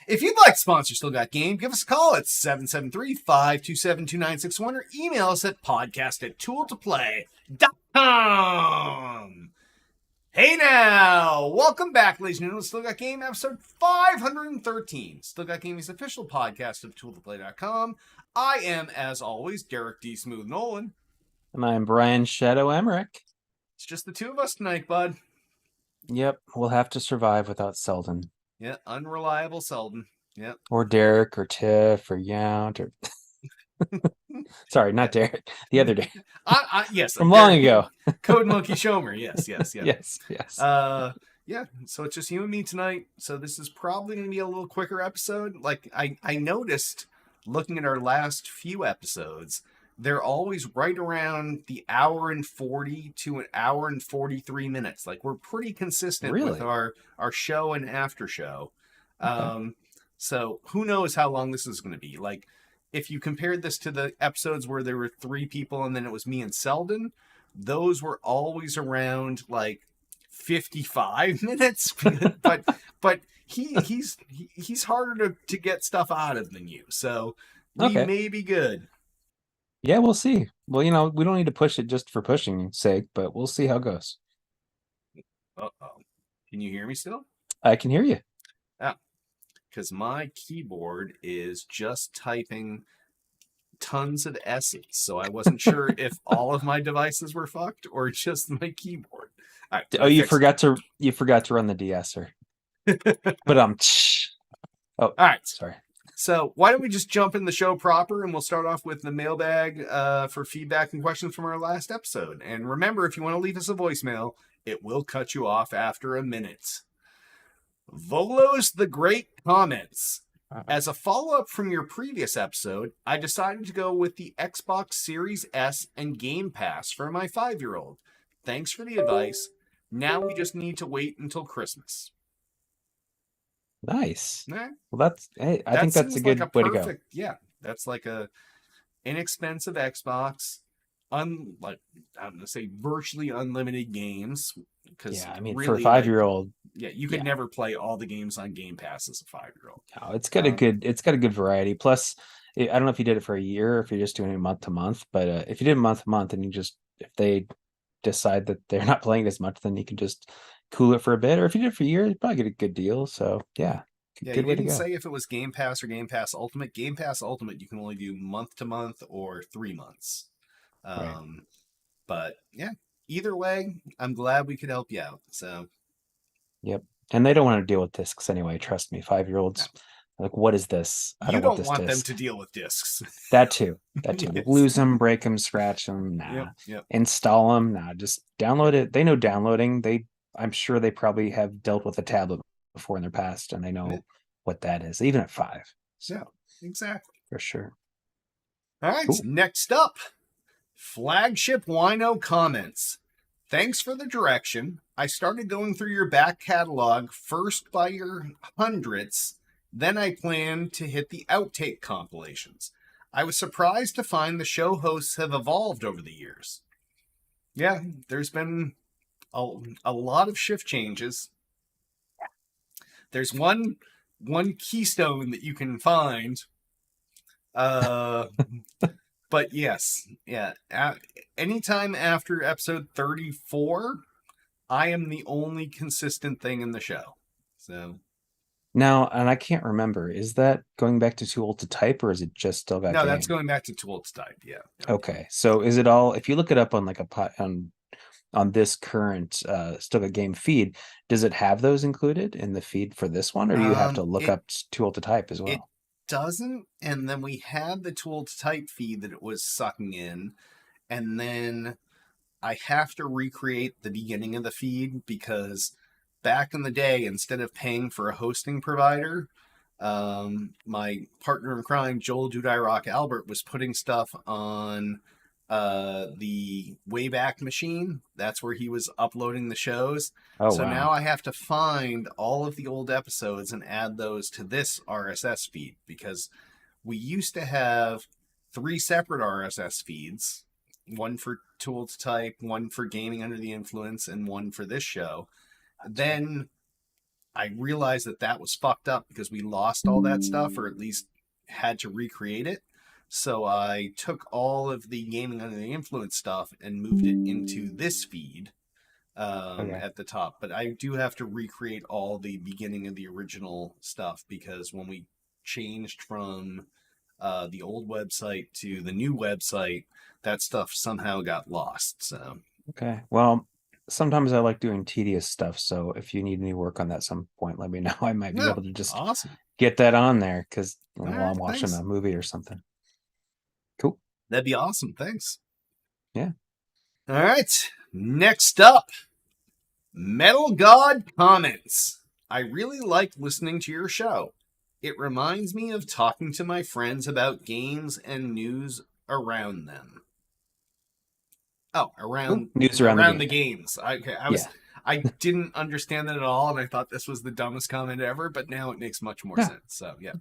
If you'd like to sponsor Still Got Game, give us a call at 773-527-2961 or email us at podcast@tooltoplay.com. Hey now! Welcome back, ladies and gentlemen, to Still Got Game, episode 513. Still Got Gaming's official podcast of tooltoplay.com. I am, as always, Derek D. Smooth Nolan. And I'm Brian Shadow Emmerich. It's just the two of us tonight, bud. Yep, we'll have to survive without Selden. Yeah, unreliable Selden. Yep. Or Derek, or Tiff, or Yount, or... Sorry, not Derek. The other Derek. Yes. From long ago. Code Monkey Shomer. Yes. Yes. Yeah, so it's just you and me tonight. So this is probably going to be a little quicker episode. Like, I noticed, looking at our last few episodes, they're always right around the hour and 40 to an hour and 43 minutes. Like, we're pretty consistent with our show and after show. Okay. So who knows how long this is going to be. Like, if you compared this to the episodes where there were 3 people and then it was me and Selden, those were always around like 55 minutes. but he's harder to get stuff out of than you. So we may be good. Yeah, we'll see. Well, we don't need to push it just for pushing's sake, but we'll see how it goes. Uh-oh. Can you hear me still? I can hear you. Because my keyboard is just typing tons of S's, so I wasn't sure if all of my devices were fucked or just my keyboard. Right, you forgot to run the de-esser. But all right, sorry. So why don't we just jump in the show proper, and we'll start off with the mailbag for feedback and questions from our last episode. And remember, if you want to leave us a voicemail, it will cut you off after a minute. Volos the Great comments. As a follow-up from your previous episode, I decided to go with the Xbox Series S and Game Pass for my 5-year-old. Thanks for the advice. Now we just need to wait until Christmas. Nice. Right. Well, I think that's a good way to go. Yeah, that's like a inexpensive Xbox. I'm going to say virtually unlimited games. Yeah, I mean, really, for a 5-year-old, you could never play all the games on Game Pass as a 5-year-old. No, it's got a good variety. Plus, I don't know if you did it for a year or if you're just doing it month to month. But if you did it month to month, and if they decide that they're not playing as much, then you can just cool it for a bit. Or if you did it for a year, you probably get a good deal. So yeah, good way to go. Say if it was Game Pass or Game Pass Ultimate. Game Pass Ultimate, you can only do month to month or 3 months. Right. But yeah, either way, I'm glad we could help you out. So, yep. And they don't want to deal with discs anyway. Trust me, 5-year-olds. No. Like, what is this? I don't want them to deal with discs. That too. Yes. Lose them, break them, scratch them. Nah. Yep. Install them. Nah. Just download it. They know downloading. I'm sure they probably have dealt with a tablet before in their past, and they know what that is, even at 5. So, yeah, exactly. For sure. All right. Cool. Next up, Flagship Wino comments. Thanks for the direction. I started going through your back catalog first by your hundredths, then I planned to hit the outtake compilations. I was surprised to find the show hosts have evolved over the years. Yeah, there's been a lot of shift changes. There's one keystone that you can find. But yes, yeah. Anytime after episode 34, I am the only consistent thing in the show. So now, and I can't remember, is that going back to Too Old to Type, or is it just Still Got Game? No, that's going back to Too Old to Type. Yeah. Okay, so is it all? If you look it up on on this current Still Got Game feed, does it have those included in the feed for this one, or do you have to look up Too Old to Type as well? Doesn't, and then we had the Too Old to Type feed that it was sucking in, and then I have to recreate the beginning of the feed because back in the day, instead of paying for a hosting provider, my partner in crime, Joel Dudai Rock Albert, was putting stuff on the Wayback Machine. That's where he was uploading the shows. So now I have to find all of the old episodes and add those to this RSS feed, because we used to have 3 separate RSS feeds, one for Too Old to Type, one for Gaming Under the Influence, and one for this show. Then I realized that was fucked up because we lost all that stuff, or at least had to recreate it. So I took all of the Gaming Under the Influence stuff and moved it into this feed Okay. at the top. But I do have to recreate all the beginning of the original stuff because when we changed from the old website to the new website, that stuff somehow got lost. So Okay. Well, sometimes I like doing tedious stuff, so if you need any work on that at some point, let me know. I might be no, able to just awesome. get that on there because All while right, I'm watching thanks. a movie or something. Cool. That'd be awesome. Thanks. Yeah. All right. Next up, Metal God comments. I really like listening to your show. It reminds me of talking to my friends about games and news around them. Oh, Cool. News around the around the game. games. Yeah. I didn't understand that at all, and I thought this was the dumbest comment ever. But now it makes much more Yeah. sense. So yeah,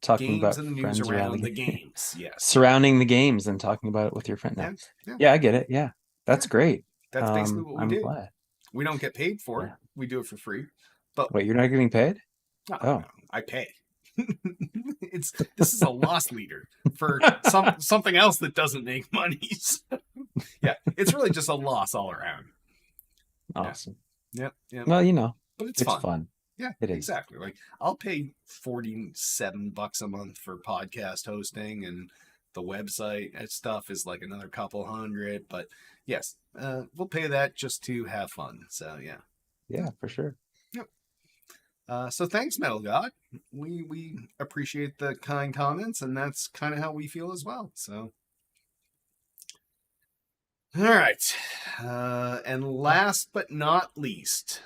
Talking games about and the news friends around the around the game. games. Yes. Surrounding the games and talking about it with your friend now. Yeah. Yeah. Yeah, I get it. Yeah. That's Yeah. great. That's basically what we I'm do. glad. We don't get paid for it. Yeah. We do it for free. But Wait, you're not getting paid? no, Oh. I pay. This is a loss leader for something else that doesn't make money. Yeah, it's really just a loss all around. Awesome. Yep, yep. Well, you know, But it's it's fun. fun. Yeah, It is. exactly. Like I'll pay $47 a month for podcast hosting, and the website and stuff is like another couple hundred. But yes, we'll pay that just to have fun. So yeah. Yeah, for sure. Yep. So thanks, Metal God. We appreciate the kind comments, and that's kind of how we feel as well. So. All right. And last but not least,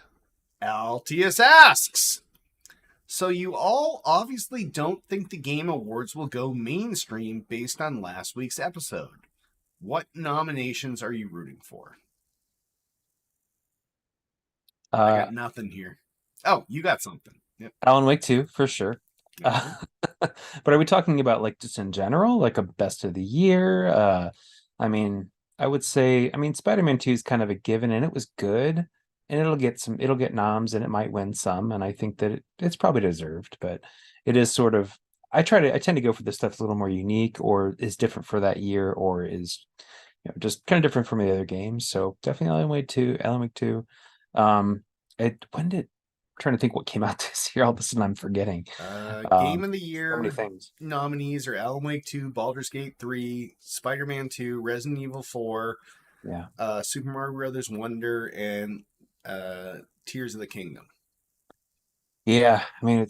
Altius asks, so you all obviously don't think the Game Awards will go mainstream based on last week's episode. What nominations are you rooting for? I got nothing here. Oh, you got something. Yep. Alan Wake 2, for sure. Okay. But are we talking about like just in general, like a best of the year? I mean, I would say, I mean, Spider-Man 2 is kind of a given and it was good and it'll get noms and it might win some. And I think that it's probably deserved, but it is sort of, I tend to go for the stuff that's a little more unique or is different for that year or is, just kind of different from the other games. So definitely Alan Wake 2. When did trying to think what came out this year. All of a sudden, I'm forgetting. Game of the So Year many things. nominees are Alan Wake 2, Baldur's Gate 3, Spider-Man 2, Resident Evil 4, Yeah. Super Mario Brothers Wonder, and Tears of the Kingdom. Yeah. I mean,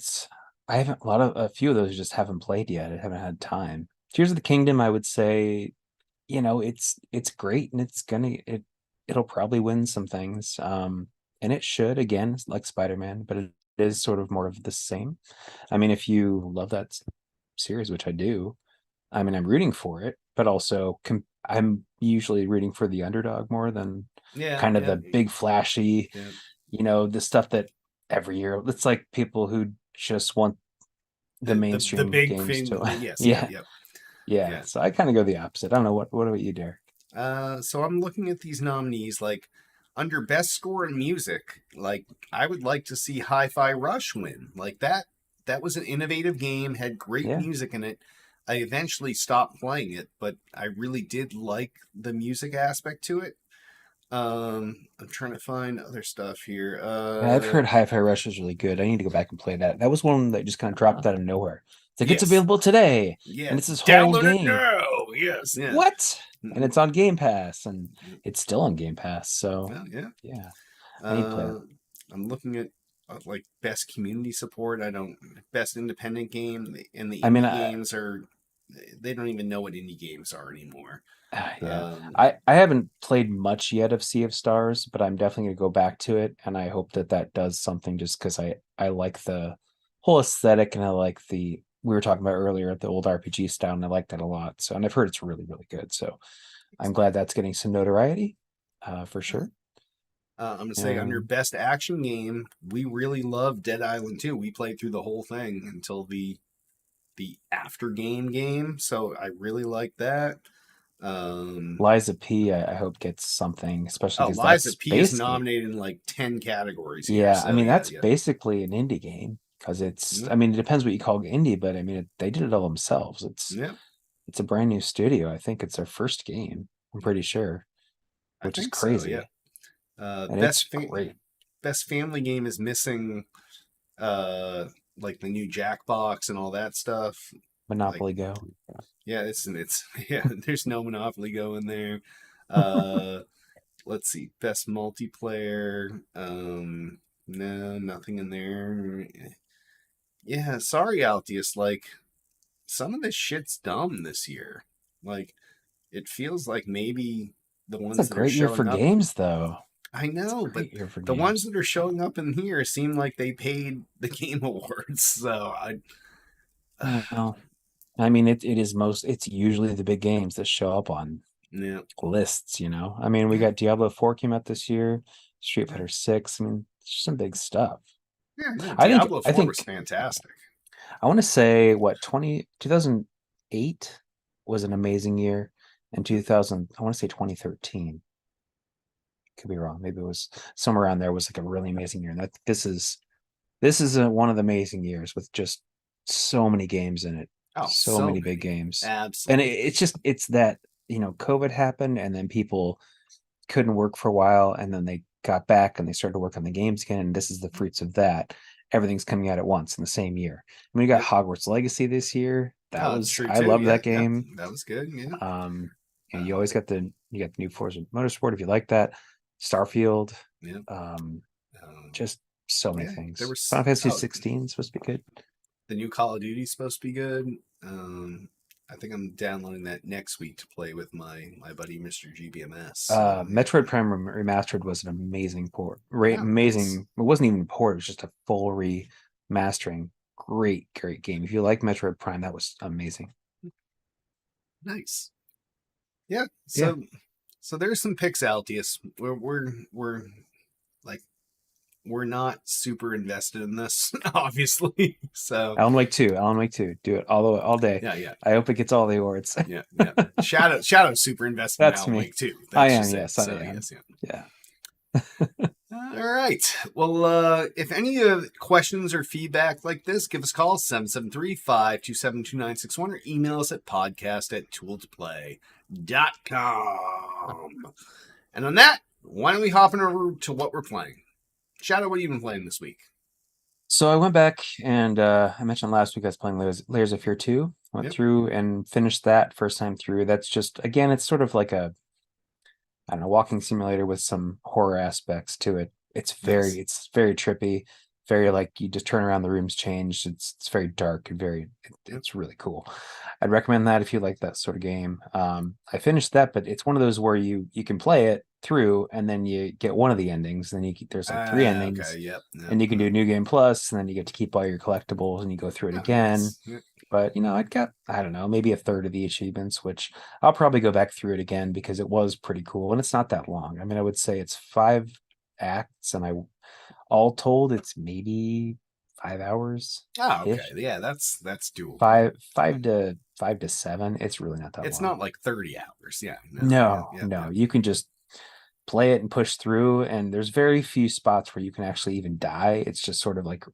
I haven't a few of those just haven't played yet. I haven't had time. Tears of the Kingdom, I would say, it's great and it'll probably win some things. And it should again, like Spider-Man, but it is sort of more of the same. I mean, if you love that series, which I do, I mean, I'm rooting for it, but also I'm usually rooting for the underdog more than kind of the big flashy, the stuff that every year it's like people who just want the the mainstream big games thing. to Yes, yeah. yeah. Yeah. So I kind of go the opposite. I don't know what about you, Derek? So I'm looking at these nominees, like under best score in music, like I would like to see Hi-Fi Rush win. Like that was an innovative game, had great Yeah. music in it. I eventually stopped playing it, but I really did like the music aspect to it. I'm trying to find other stuff here. I've heard Hi-Fi Rush is really good. I need to go back and play that. That was one that just kind of dropped out of nowhere. It's like it's Yes. available today, Yeah, and it's this whole download it game. now. Yes, yeah. What? And it's on Game Pass, and it's still on Game Pass. So Well, yeah. yeah, I need to play it. I'm looking at like best community support. I don't best independent game, and the I mean, indie games are they don't even know what indie games are anymore. yeah, I haven't played much yet of Sea of Stars, but I'm definitely gonna go back to it, and I hope that does something just because I like the whole aesthetic and I like we were talking about earlier the old RPG style, and I like that a lot. So, and I've heard it's really really good. So, I'm glad that's getting some notoriety, for sure. I'm gonna say under best action game, we really love Dead Island 2. We played through the whole thing until the after game, so I really like that. Liza P, I hope gets something, especially Oh, because Liza that's P is basically, nominated in like 10 categories here. yeah, I So mean yeah, that's yeah. basically an indie game because Yep. I mean it depends what you call indie, but I mean they did it all themselves. Yep. It's a brand new studio. I think it's their first game. I'm pretty sure, I which is think so. Yeah. crazy, and it's great. Best family game is missing uh like the new Jackbox and all that stuff. Like Monopoly Go. yeah, it's yeah, there's no Monopoly Go in there. Uh let's see, best multiplayer. No, nothing in there. Yeah, sorry, Altius. Like some of this shit's dumb this year. Like it feels like maybe the It's a ones that are great year for showing up. games, though. I It's a know, but great year for the ones games. that are showing up in here seem like they paid the Game Awards. So I, Well, I mean, it is it's usually the big games that show up on yeah, lists, you know. I mean, we yeah, got Diablo 4 came out this year, Street yeah, Fighter 6. I mean, it's some big stuff. yeah. No, I think Diablo I 4 was think fantastic. I want to say what 2008 was an amazing year, and 2000 I want to say 2013. Could be wrong. Maybe it was somewhere around there was like a really amazing year. And that this is one of the amazing years with just so many games in it, Oh, so so many big many. games, and Absolutely. it's that COVID happened, and then people couldn't work for a while, and then they got back and they started to work on the games again, and this is the fruits of that. Everything's coming out at once in the same year. I mean, we got Yep. Hogwarts Legacy this year. Oh, it's true I too. love Yeah, that yeah. game. That was good. Yeah. Um, you Uh, always got the new Forza Motorsport if you like that. Starfield. yeah. Um, Um, just so many yeah. There things. was Final Fantasy oh 16 is supposed to be good. the new Call of Duty is supposed to be good. I think I'm downloading that next week to play with my buddy Mr. GBMS. So yeah. Metroid Prime Remastered was an amazing port. Oh, nice. Amazing. It wasn't even a port. It was just a full remastering. Great, great game. If you like Metroid Prime, that was amazing. Nice. Yeah. Yeah. So there's some picks, Altius. We're like we're not super invested in this, obviously. So Alan Wake 2. Alan Wake 2. Do it all day. yeah, yeah, I hope it gets all the awards. yeah, yeah. Shadow super invested in That's Alan me. Wake too. I That's am. just it. Yes, I So am. yes, yeah. Yeah. All right. Well, if any questions or feedback like this, give us a call 773-527-2961 or email us at podcast@tooltoplay.com. And on that, why don't we hop in over to what we're playing? Shadow, what have you been playing this week? So I went back and I mentioned last week I was playing Layers of Fear 2. Went Yep. through and finished that first time through. That's just, again, it's sort of like a, I don't know, walking simulator with some horror aspects to it. It's Nice. very trippy, very like you just turn around, the room's changed. It's very dark and it's really cool. I'd recommend that if you like that sort of game. I finished that, but it's one of those where you can play it through and then you get one of the endings. Then there's like three endings, Okay. Yep. Yep. and you can do New Game Plus, and then you get to keep all your collectibles, and you go through it Oh, again. nice. Yep. But I'd got, I don't know, maybe a third of the achievements, which I'll probably go back through it again because it was pretty cool, and it's not that long. I mean, I would say it's 5 acts, and all told, it's maybe 5 hours Oh, okay. ish. Yeah, that's doable. Five to 7. It's really not that It's long. not like 30 hours. Yeah. No, Yeah, no, yeah. you can just play it and push through, and there's very few spots where you can actually even die. It's just sort of like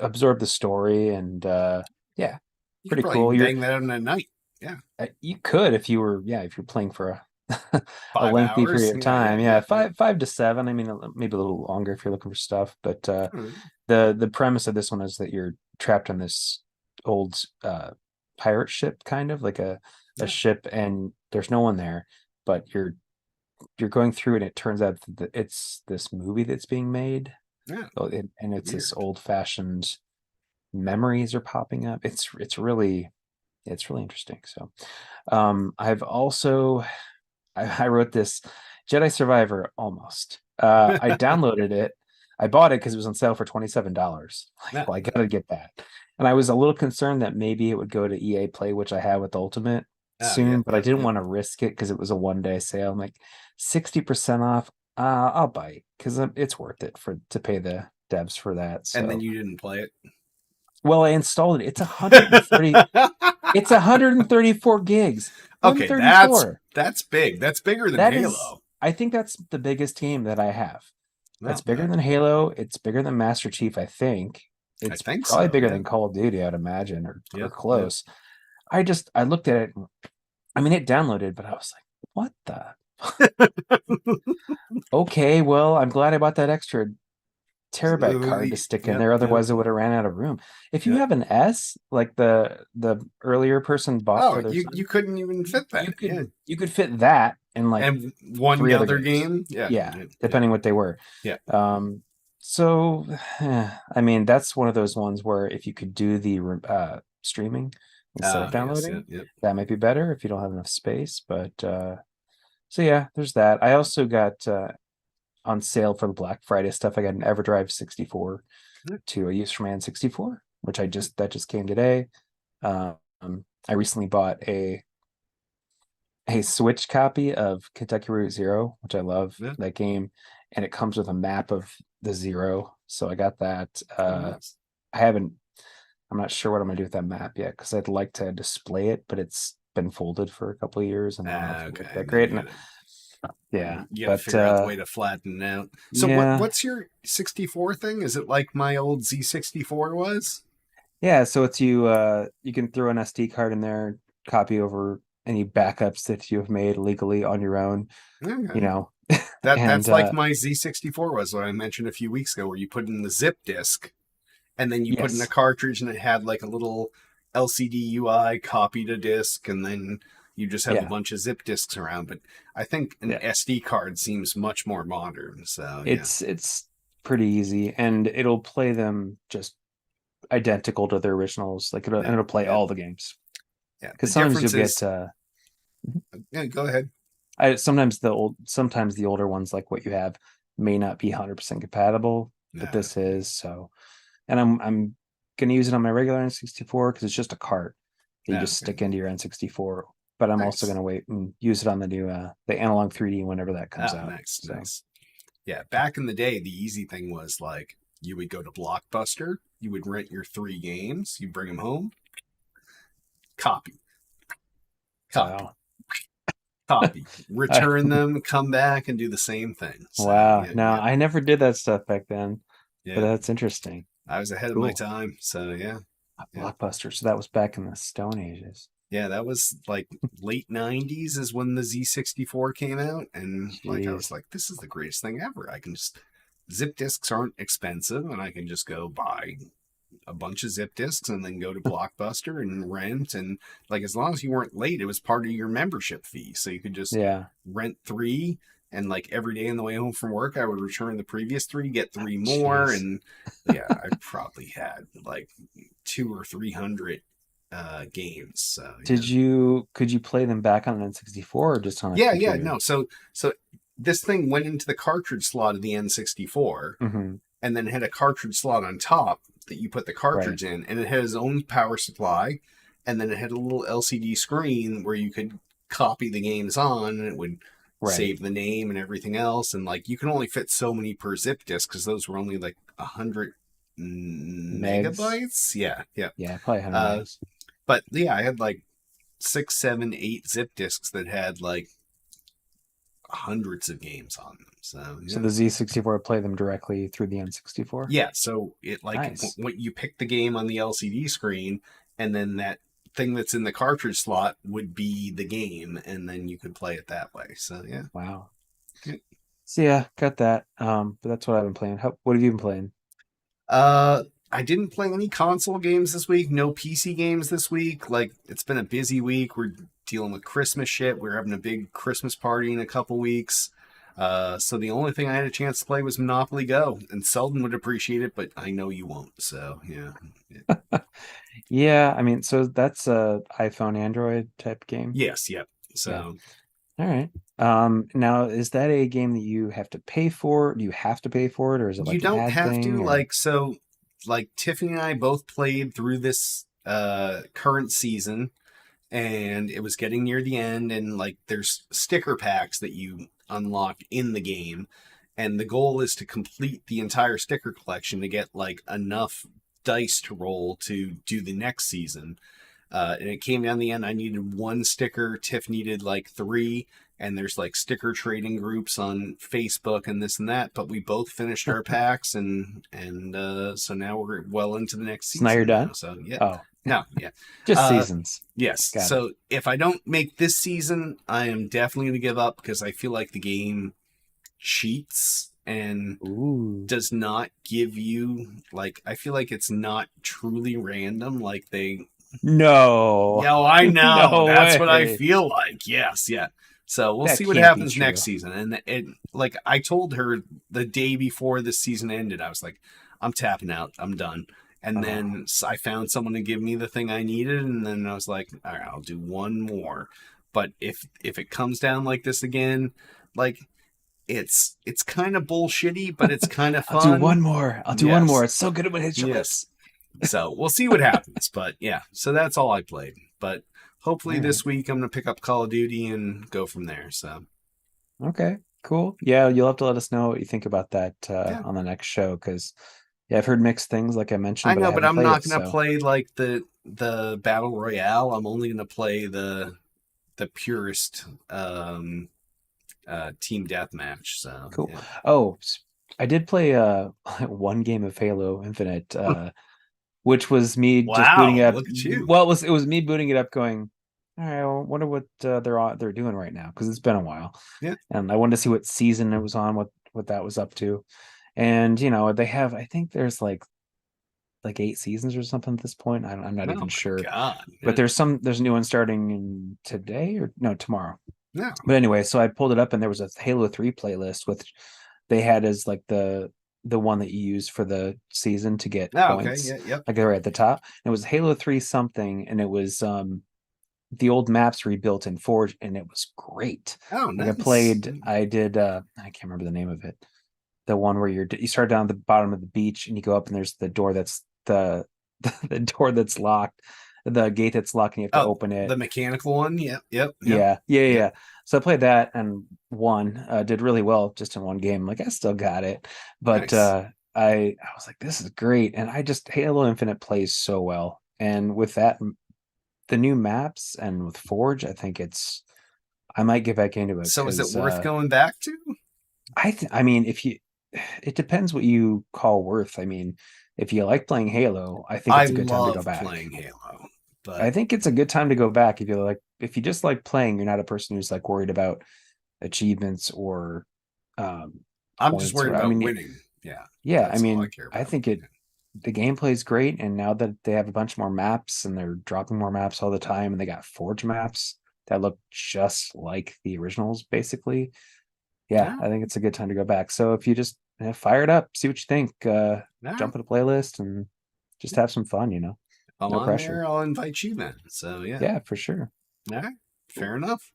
absorb the story, and yeah, You could pretty probably cool. bang that out in a night. Yeah. You could if you're playing for a 5 lengthy hours. period of Yeah, yeah, time. Yeah, yeah, yeah. 5 to 7. I mean, maybe a little longer if you're looking for stuff. But All right. the premise of this one is that you're trapped on this old pirate ship, kind of like a Yeah. ship, and there's no one there, but you're going through, and it turns out that it's this movie that's being made. Yeah. And it's Weird. this old fashioned memories are popping up. It's really interesting. So I've also I wrote this Jedi Survivor almost. I downloaded it. I bought it because it was on sale for $27. Yeah. Well, I gotta get that. And I was a little concerned that maybe it would go to EA Play, which I have with Ultimate Oh, soon, yeah, but I yeah, didn't yeah. want to risk it because it was a 1 day sale. I'm like 60% off. I'll buy it because it's worth it to pay the devs for that. And then So, you didn't play it. well, I installed it. It's 130. It's 134 gigs. Okay, 134. that's big. That's bigger than That is, Halo. I think that's the biggest team that I have. No, That's bigger than Halo. It's bigger than Master Chief, I think. I It's think probably so. bigger Yeah, than Call of Duty, I'd imagine, or yeah, yeah. close. I looked at it. I mean, it downloaded, but I was like, what the? Okay, well, I'm glad I bought that extra terabyte card to stick in Yep, there. yep, Otherwise, it would have ran out of room. If you yep. have an S, like the earlier person bought Oh, for their you son, couldn't even fit you that. Yeah, could fit that in like and one 3 other other games. game. Yeah, Yeah, yeah, yeah, depending what they were. yeah. Um, so I mean, that's one of those ones where if you could do the streaming instead of Yes, yeah, downloading, yep. that might be better if you don't have enough space. But so yeah, there's that. I also got on sale for the Black Friday stuff. I got an EverDrive 64 Yep. to a Usferman 64, which that just came today. Um, I recently bought a Switch copy of Kentucky Route Zero, which I love Yeah. that game, and it comes with a map of the Zero. So I got that. Oh, nice. I haven't. I'm not sure what I'm gonna do with that map yet because I'd like to display it, but it's been folded for a couple of years, and I don't know if it'll look Okay, that and then great. And yeah, you gotta but figure out the way to flatten it out. So yeah, what's your 64 thing? Is it like my old Z64 was? yeah. So it's you can throw an SD card in there, copy over any backups that you have made legally on your own, you Okay. know, and That's like my Z64 was, what I mentioned a few weeks ago, where you put in the zip disk and then you put in a yes, cartridge and it had like a little LCD UI copy to disk, and then you just have a yeah, bunch of zip disks around. But I think an yeah. SD card seems much more modern. So yeah, It's pretty easy, and it'll play them just identical to their originals. Like yeah, it'll play yeah, all the games. yeah. The Because sometimes you'll difference get is, yeah. Go ahead. sometimes the older ones like what you have may not be 100% compatible, but No, this is so. And I'm gonna use it on my regular N64 because it's just a cart that you no. just Okay. stick into your N64. But I'm also Nice. gonna wait and use it on the new the Analog 3D whenever that comes Ah, out. nice, So nice. Yeah, back in the day, the easy thing was like you would go to Blockbuster, you would rent your 3 games, you bring them home, copy, copy, wow. copy, return them, come back, and do the same thing. So Wow. yeah, No, yeah, I never did that stuff back then, but yeah. that's interesting. I was ahead of my Cool. time. So yeah, yeah, Blockbuster. So that was back in the Stone Ages. yeah. That was like late '90s is when the Z64 came out, and like I was Jeez. like, this is the greatest thing ever. I can just zip disks aren't expensive, and I can just go buy a bunch of zip disks and then go to Blockbuster and rent. And like, as long as you weren't late, it was part of your membership fee. So you could just Yeah. rent 3. And like every day on the way home from work, I would return the previous 3, get 3 more. Jeez. And yeah, I probably had like 200 or 300 games. So yeah. Could you play them back on an N64 or just on a Yeah, yeah, computer? no. So this thing went into the cartridge slot of the N64, Hmm. and then it had a cartridge slot on top that you put the Right. cartridge in, and it had its own power supply, and then it had a little LCD screen where you could copy the games on, and it would Right. save the name and everything else. And like, you can only fit so many per zip disk because those were only like 100 Megs. megabytes. Yeah, yeah. Yeah, probably 100 Uh, megs. but yeah, I had like 6, 7, 8 zip disks that had like hundreds of games on them. So So yeah. the Z64 play them directly through the N64. Yeah, so it like Nice. what you pick the game on the LCD screen, and then that thing that's in the cartridge slot would be the game, and then you could play it that way. So yeah. Wow. Yeah. So yeah, got that. But that's what I've been playing. What have you been playing? I didn't play any console games this week, no PC games this week. Like, it's been a busy week. We're dealing with Christmas shit. We're having a big Christmas party in a couple weeks. So the only thing I had a chance to play was Monopoly Go, and Selden would appreciate it, but I know you won't. So yeah. Yeah. Yeah, I mean, so that's a iPhone Android type game. Yes, yep. Yeah. So All right. Now is that a game that you have to pay for? Do you have to pay for it, or is it you like an don't ad have thing? to, Or like Tiffany and I both played through this current season, and it was getting near the end, and like there's sticker packs that you unlock in the game, and the goal is to complete the entire sticker collection to get like enough dice to roll to do the next season. And it came down the end. I needed 1 sticker. Tiff needed like 3. And there's like sticker trading groups on Facebook and this and that. But we both finished our packs, and so now we're well into the next So season. now you're done? So yeah, Oh, no, yeah, just seasons. yes. Got So if I don't make this season, I am definitely going to give up because I feel like the game cheats and Ooh. does not give you like. I feel like it's not truly random. Like they. No. Yo, I know. No That's what I way. feel like. Yes, yeah. So we'll That see what can't be happens true. next season. And it, like I told her the day before the season ended, I was like, I'm tapping out. I'm done. And then I found someone to give me the thing I needed, and then I was like, all right, I'll do 1 more. But if it comes down like this again, like it's kind of bullshitty, but it's kind of I'll fun. do 1 more. I'll do 1 more. It's so good at my choice. Yes. So we'll see what happens. But yeah, so that's all I played. But hopefully this week I'm going to pick up Call of Duty and go from there. So Okay, cool. Yeah, you'll have to let us know what you think about that on the next show, because yeah, I've heard mixed things, like I mentioned. I know, but I'm not going to play like the battle royale. I'm only going to play the purest team deathmatch. So cool. yeah. Oh, I did play 1 game of Halo Infinite, which was me just booting it up. Look at you. Well, it was me booting it up, going, all right, well, wonder what they're doing right now, because it's been a while. Yeah. And I wanted to see what season it was on, what that was up to. And they have, I think there's like 8 seasons or something at this point. I'm not even sure. God, but there's a new one starting in today, or no, tomorrow. No. But anyway, so I pulled it up, and there was a Halo 3 playlist, which they had as like the one that you use for the season to get points. Okay. Yeah, yep. Like right at the top. And it was Halo 3 something, and it was the old maps rebuilt in Forge, and it was great. Oh, nice. I did I can't remember the name of it. The one where you start down at the bottom of the beach, and you go up, and there's the door that's the door that's locked, the gate that's locked, and you have to open it. The mechanical one. Yep. Yeah. So I played that and won. Did really well just in 1 game. Like I still got it, but Nice. I was like, this is great, and Halo Infinite plays so well, and with that, the new maps, and with Forge, I think I might get back into it. So is it worth going back to? I mean, it depends what you call worth. I mean, if you like playing Halo, I think it's a good time to go back. Playing Halo, but I think it's a good time to go back if you just like playing. You're not a person who's like worried about achievements or I'm just worried about winning. Yeah. I mean, I think the gameplay is great, and now that they have a bunch more maps, and they're dropping more maps all the time, and they got Forge maps that look just like the originals, basically. Yeah, I think it's a good time to go back. So if you just fire it up, see what you think, jump in a playlist, and just have some fun. No pressure. There, I'll invite you then. So yeah, for sure. All right, fair enough.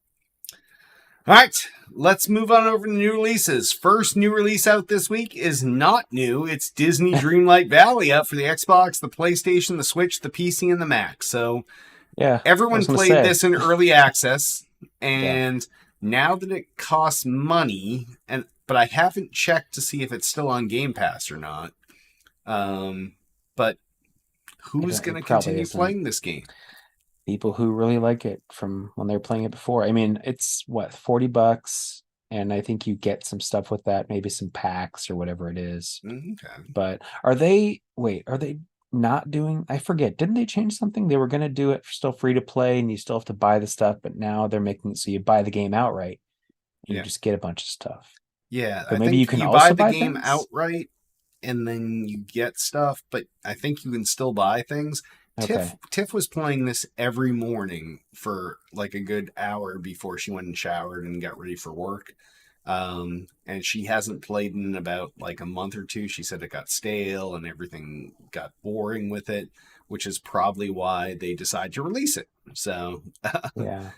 All right, let's move on over to new releases. First new release out this week is not new. It's Disney Dreamlight Valley out for the Xbox, the PlayStation, the Switch, the PC, and the Mac. So yeah, everyone played this in early access, and now that it costs money, but I haven't checked to see if it's still on Game Pass or not. But who's going to continue playing this game? People who really like it from when they were playing it before. I mean, it's what, $40, and I think you get some stuff with that, maybe some packs or whatever it is. Okay. But are they not doing, I forget, didn't they change something? They were going to do it still free to play, and you still have to buy the stuff, but now they're making it so you buy the game outright and you just get a bunch of stuff. Yeah, but maybe you can also buy the game outright and then you get stuff, but I think you can still buy things. Okay. Tiff was playing this every morning for like a good hour before she went and showered and got ready for work. And she hasn't played in about like a month or 2. She said it got stale and everything got boring with it, which is probably why they decided to release it. So yeah,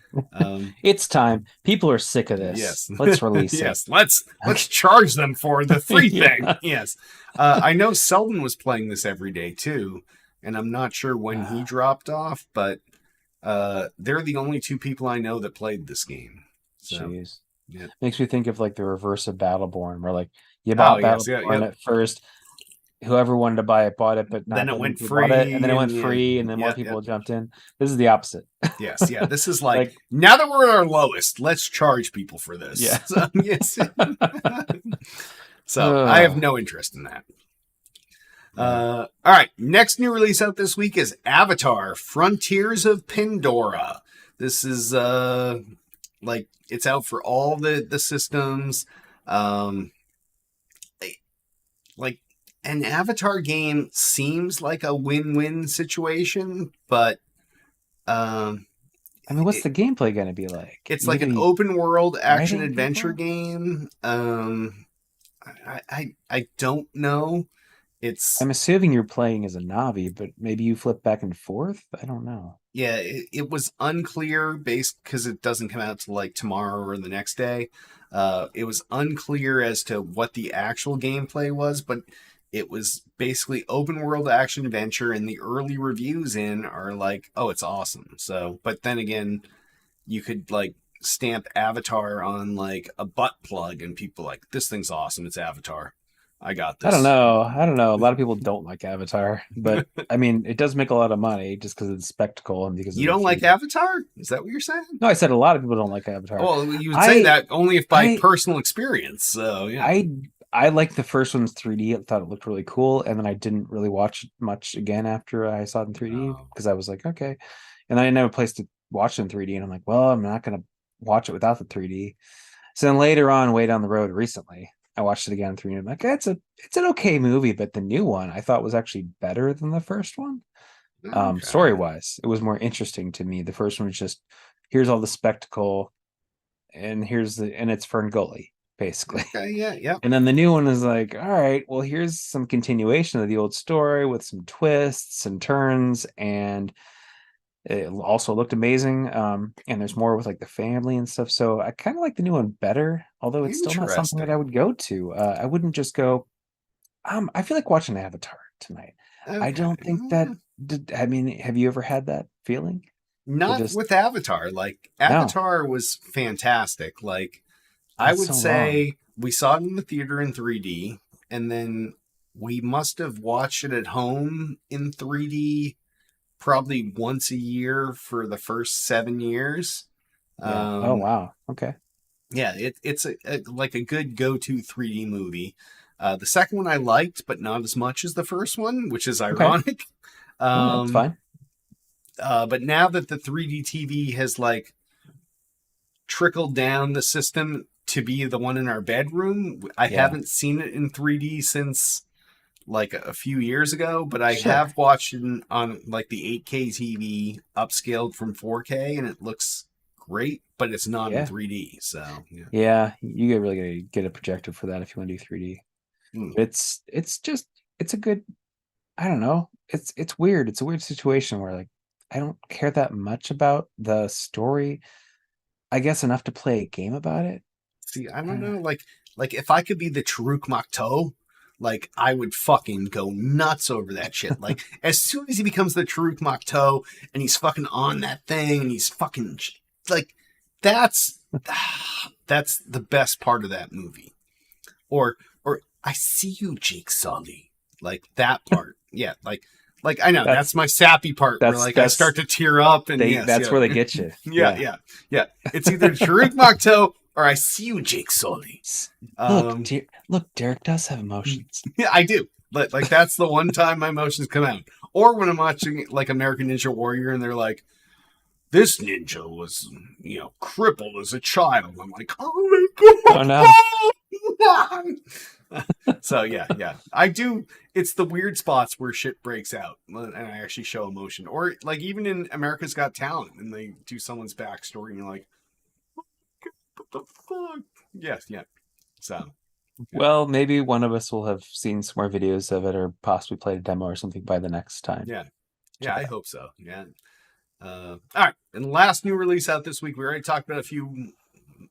it's time. People are sick of this. Yes, let's release it. Yes, let's charge them for the free thing. Yes, I know Selden was playing this every day too. And I'm not sure when he dropped off, but they're the only 2 people I know that played this game. So, jeez. Makes me think of like the reverse of Battleborn, where like you bought Battleborn at first, whoever wanted to buy it bought it, but Then not it many went people bought it, and free, then it went and yeah, free, and then more yeah, yeah. people jumped in. This is the opposite. Yes, yeah. This is like, Like, now that we're at our lowest, let's charge people for this. yeah. So, yes. So I have Ugh. no interest in that. Yeah. All right. Next new release out this week is Avatar: Frontiers of Pandora. This is like it's out for all the systems. Um, like an Avatar game seems like a win-win situation, but um, I mean, what's it, the gameplay going to be like? it's You like gonna an be open world action fighting adventure people? game. I don't know. It's I'm assuming you're playing as a Navi, but maybe you flip back and forth. I don't know. yeah, it was unclear based because it doesn't come out till like tomorrow or the next day. It was unclear as to what the actual gameplay was, but it was basically open world action adventure, and the early reviews in are like, oh, it's awesome. So, but then again, you could like stamp Avatar on like a butt plug, and people like, this thing's awesome. It's Avatar. I got I don't this. know. I don't know. A lot of people don't like Avatar, but I mean, it does make a lot of money just because of the spectacle and because You of the don't like feed. Avatar? Is that what you're saying? No, I said a lot of people don't like Avatar. Well, you would say I, that only if by I, personal experience. So yeah. I, I liked the first one's 3D. I thought it looked really cool, and then I didn't really watch it much again after I saw it in 3D Oh. because I was like, okay, and I didn't have a place to watch it in 3D, and I'm like, well, I'm not gonna watch it without the 3D. So then later on, way down the road, recently, I watched it again in 3D. I'm like, it's an okay movie, but the new one I thought was actually better than the first one. Story Okay. wise, it was more interesting to me. The first one was just here's all the spectacle, and it's Fern Gully basically. Okay. Yeah. Yep. And then the new one is like, all right, well, here's some continuation of the old story with some twists and turns, and it also looked amazing. And there's more with like the family and stuff. So I kind of like the new one better, although it's still not something that I Interesting. would go to. I wouldn't just go. I feel like watching Avatar tonight. I Okay. don't think that. I mean, have you ever had that feeling? To Not just with Avatar. Like no, Avatar was fantastic. Like I it's would so long. say we saw it in the theater in 3D, and then we must have watched it at home in 3D probably once a year for the first 7 years. Yeah. Oh Um, wow. Okay. yeah, it's like a good go-to 3D movie. The second one I liked, but not as much as the first one, which is Okay. ironic. No, that's Um, fine. but now that the 3D TV has like trickled down the system to be the one in our bedroom, I Yeah. haven't seen it in 3D since like a few years ago, but I Sure. have watched it on like the 8K TV upscaled from 4K, and it looks great, but it's not in Yeah. 3D. So yeah. Yeah. You get really gotta get a projector for that if you want to do 3D. Hmm. It's just it's a good. I don't know. It's weird. It's a weird situation where like I don't care that much about the story. I guess enough to play a game about it. See, I don't Uh, know. Like if I could be the Charuk Makto, like I would fucking go nuts over that shit. Like as soon as he becomes the Charuk Makto and he's fucking on that thing and he's fucking like that's that's the best part of that movie. Or I see you, Jake Sully. Like that part. Yeah, like I know that's that's my sappy part where like I that's start to tear up and they yes, that's yeah. where they get you. Yeah, Yeah. yeah, yeah. It's either Tariq Makto or I see you, Jake Sully. Um, Look, Derek does have emotions. yeah, I do. But like that's the one time my emotions come out. Or when I'm watching like American Ninja Warrior and they're like, this ninja was, crippled as a child. I'm like, oh Oh no. my god. So yeah. I do. It's the weird spots where shit breaks out and I actually show emotion. Or like even in America's Got Talent and they do someone's backstory and you're like, what the fuck? Yes, yeah. So yeah. Well, maybe one of us will have seen some more videos of it or possibly played a demo or something by the next time. Yeah. Yeah, Check I it out. hope so. Yeah. All right. And the last new release out this week, we already talked about a few,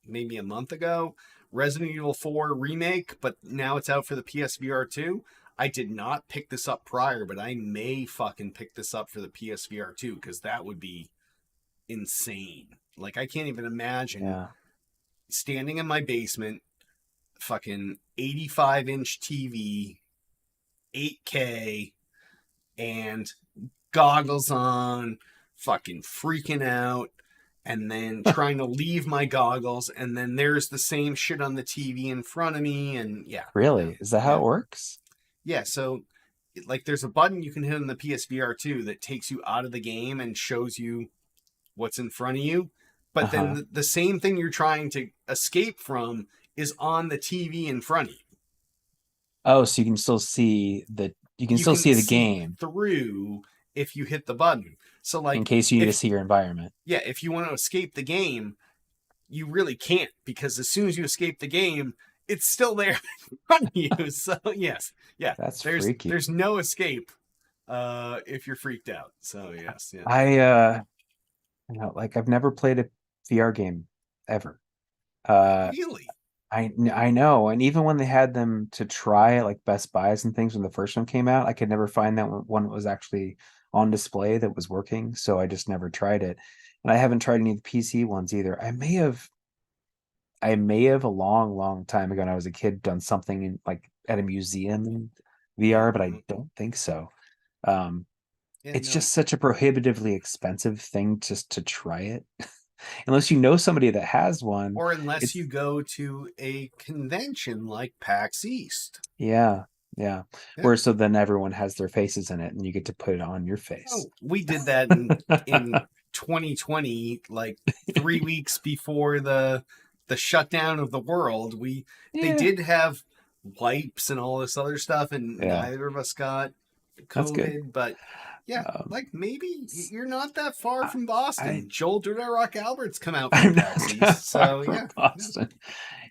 maybe a month ago. Resident Evil 4 remake, but now it's out for the PSVR 2. I did not pick this up prior, but I may fucking pick this up for the PSVR 2 because that would be insane. Like, I can't even imagine Yeah. standing in my basement, fucking 85-inch TV, 8K and goggles on, fucking freaking out, and then trying to leave my goggles, and then there's the same shit on the TV in front of me, and yeah, no, Really? Is that how yeah, it works? yeah. So, like, there's a button you can hit on the PSVR 2 that takes you out of the game and shows you what's in front of you. But then Uh-huh. the same thing you're trying to escape from is on the TV in front of you. Oh, so you can You still can see the see game through if you hit the button. So, in like, case you need to if see your environment. yeah, if you want to escape the game, you really can't, because as soon as you escape the game, it's still there in front of you. So yes, yeah, That's there's freaky. there's no escape if you're freaked out. So yes, yeah. I like I've never played a VR game ever. Uh Really? I know, and even when they had them to try at like Best Buys and things when the first one came out, I could never find that one that was actually on display that was working, so I just never tried it. And I haven't tried any of the PC ones either. I may have a long, long time ago when I was a kid done something in like at a museum in VR, but I Mm-hmm. don't think so. Um, Yeah, it's no. just such a prohibitively expensive thing just to try it. Unless you know somebody that has one, Or unless it's you go to a convention like PAX East. yeah, yeah. Yeah. Where so then everyone has their faces in it and you get to put it on your face. Oh, we did that in 2020, like 3 weeks before the shutdown of the world. They Yeah, did have wipes and all this other stuff, and yeah, neither of us got that's good. COVID. But yeah, Um, like maybe you're not that far I, from I Boston. Joel Rock Albert's come out from I'm not PAX that East, far so from yeah. Yeah. Boston.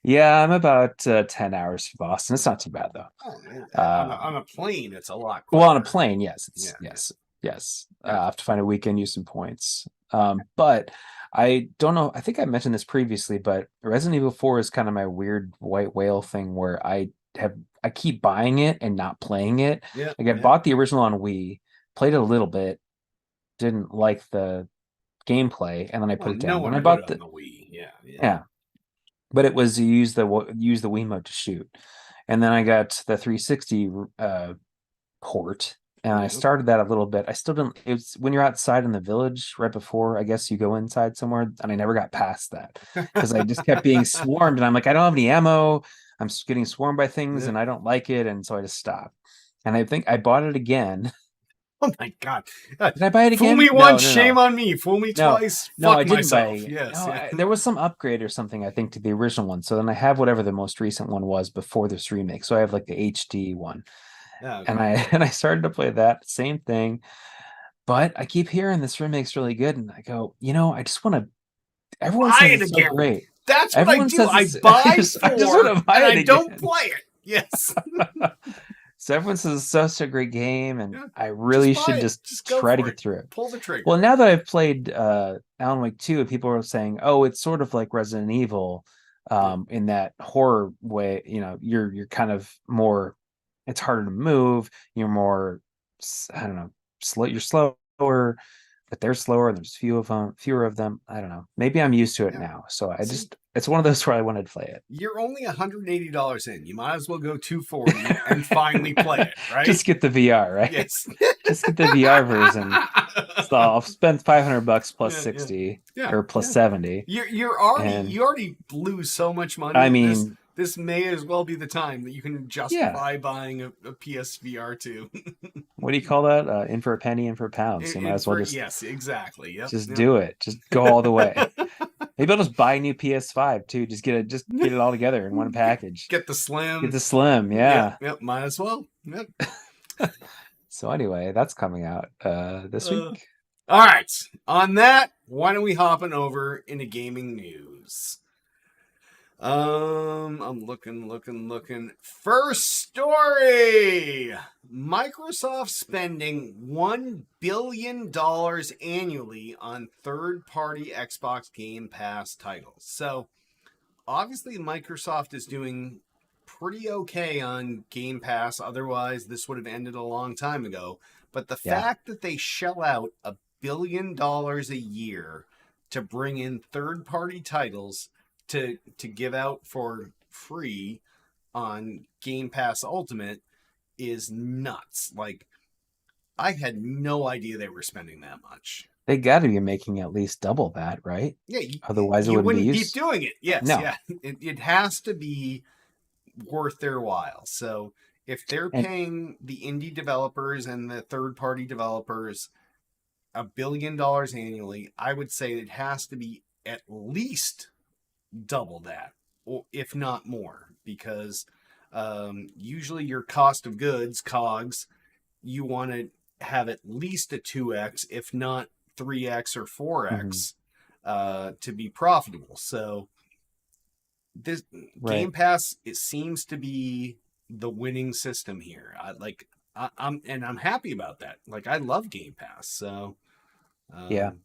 Yeah, I'm about 10 hours from Boston. It's not too bad though. Oh man, on Um, a plane, it's a lot well, on a quicker. plane, yes, Yeah, it's yeah, yes. yeah. I have to find a weekend, use some points. But I don't know. I think I mentioned this previously, but Resident Evil 4 is kind of my weird white whale thing where I keep buying it and not playing it. Yeah, Like I yeah. bought the original on Wii, played it a little bit, didn't like the gameplay, and then I Well, put it no down. Then I one would bought on the the Wii. Yeah, yeah. yeah, but it was use the Wiimote to shoot, and then I got the 360 port, and I Yeah. started that a little bit. I still didn't. It's when you're outside in the village right before I guess you go inside somewhere, and I never got past that because I just kept being swarmed, and I'm like, I don't have any ammo. I'm getting swarmed by things, Yeah. and I don't like it, and so I just stopped. And I think I bought it again. Oh my god. Uh, Did I buy it Fool again? me No, once, no, shame no. on me. Fool me No, twice, no, I fuck didn't myself. buy. Yes, No, yeah. there was some upgrade or something, I think, to the original one. So then I have whatever the most recent one was before this remake. So I have like the HD one, Yeah, and okay. I and I started to play that same thing. But I keep hearing this remake's really good, and I go, I just want to. Everyone Buy says it it's so again. great. That's what I Everyone do. says I it's. buy I just want four to buy and it I don't again. play it. Yes. So everyone says it's such a great game, and Yeah. I Just really buy should it. just Just go try to for get it. through it. Pull the Well, trigger. now that I've played Alan Wake 2, people are saying, "Oh, it's sort of like Resident Evil, Yeah. in that horror way. You're kind of more. It's harder to move. You're more, I don't know, slow. You're slower, but they're slower. And there's fewer of them. I don't know. Maybe I'm used to it Yeah. now. So See, it's one of those where I wanted to play it. you're only $180 in. You might as well go 240 and finally play it, right? Just get the VR, right? Yes. Just get the VR version. So I'll spend $500 plus Yeah, yeah. 60 Yeah, or plus yeah. 70. You And already lose so much I money. This mean, this may as well be the time that you can yeah. justify buying a PSVR 2. What do you call that? In for a penny, in for a pound. So you might In as well for yes, exactly. Yep, just yep. do it. Just go all the way. Maybe I'll just buy a new PS5 too. Just get it all together in one package. Get the Get slim. the slim, Yep, yeah. yep. Might as well. Yep. So anyway, that's coming out this Uh, week. all right. On that, why don't we hop on over into gaming news? I'm looking. First story. Microsoft spending $1 billion annually on third-party Xbox Game Pass titles. So, obviously Microsoft is doing pretty okay on Game Pass. Otherwise, this would have ended a long time ago. But the Yeah. fact that they shell out $1 billion a year to bring in third-party titles to give out for free on Game Pass Ultimate is nuts. Like, I had no idea they were spending that much. They got to be making at least double that, right? Yeah, Otherwise, it you wouldn't be wouldn't keep used. doing it. Yes, No, yeah. It has to be worth their while. So if they're and paying the indie developers and the third party developers $1 billion annually, I would say it has to be at least double that, or if not more, because usually your cost of goods, COGS, you want to have at least a 2x, if not 3x or mhm, 4x, to be profitable. So this right. Game Pass, it seems to be the winning system here. I'm happy about that. Like, I love Game Pass. So Yeah. um,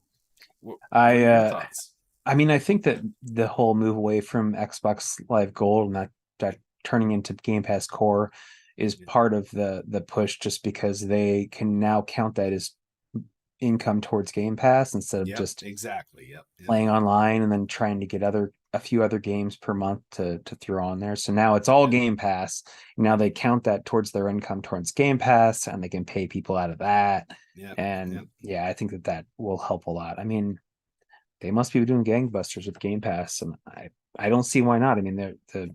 what I are your uh thoughts? I mean, I think that the whole move away from Xbox Live Gold and that turning into Game Pass Core is Yeah. part of the push, just because they can now count that as income towards Game Pass instead of Yep, just exactly. Yep. playing online and then trying to get a few other games per month to throw on there. So now it's all Yep. Game Pass. Now they count that towards their income towards Game Pass, and they can pay people out of that. Yep. And Yep. yeah, I think that will help a lot. I mean, they must be doing gangbusters with Game Pass, and I don't see why not. I mean, the Yeah, it's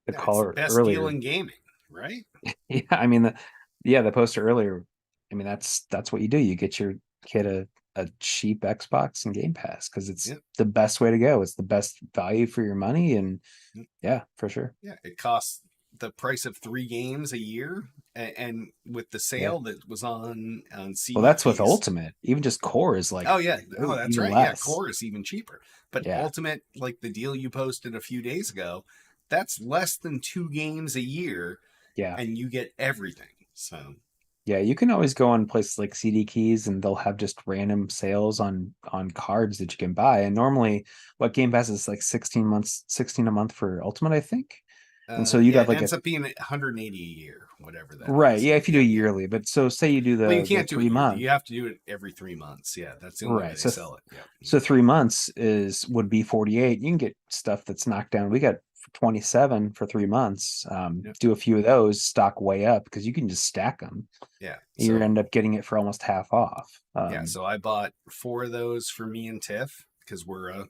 the caller best deal earlier, in gaming, right? yeah, I mean the poster earlier. I mean, that's what you do. You get your kid a cheap Xbox and Game Pass because it's Yep. the best way to go. It's the best value for your money, and Yep. yeah, for sure. Yeah, it costs the price of 3 games a year, and with the Yeah. sale that was on Well, that's with CDPs. Ultimate. Even just Core is like Oh yeah, oh that's even right. Yeah, less. Core is even cheaper. But Yeah. Ultimate, like the deal you posted a few days ago, that's less than 2 games a year, Yeah. and you get everything. So Yeah, you can always go on places like CD Keys and they'll have just random sales on cards that you can buy. And normally what Game Pass is like 16 months, 16 a month for Ultimate, I think. And so you'd yeah, have it like a ends up being 180 a year, whatever that right, is. yeah, Yeah, if you do yeah, it yeah. yearly. But so say you do Well, you the can't do it three yearly. month, You have to do it every 3 months. Yeah, that's the only way right. they sell it. Yeah. So 3 months is would be 48. You can get stuff that's knocked down. We got 27 for 3 months. Yep. Do a few of those, stock way up because you can just stack them. Yeah. You So end up getting it for almost half off. yeah, so I bought 4 of those for me and Tiff because we're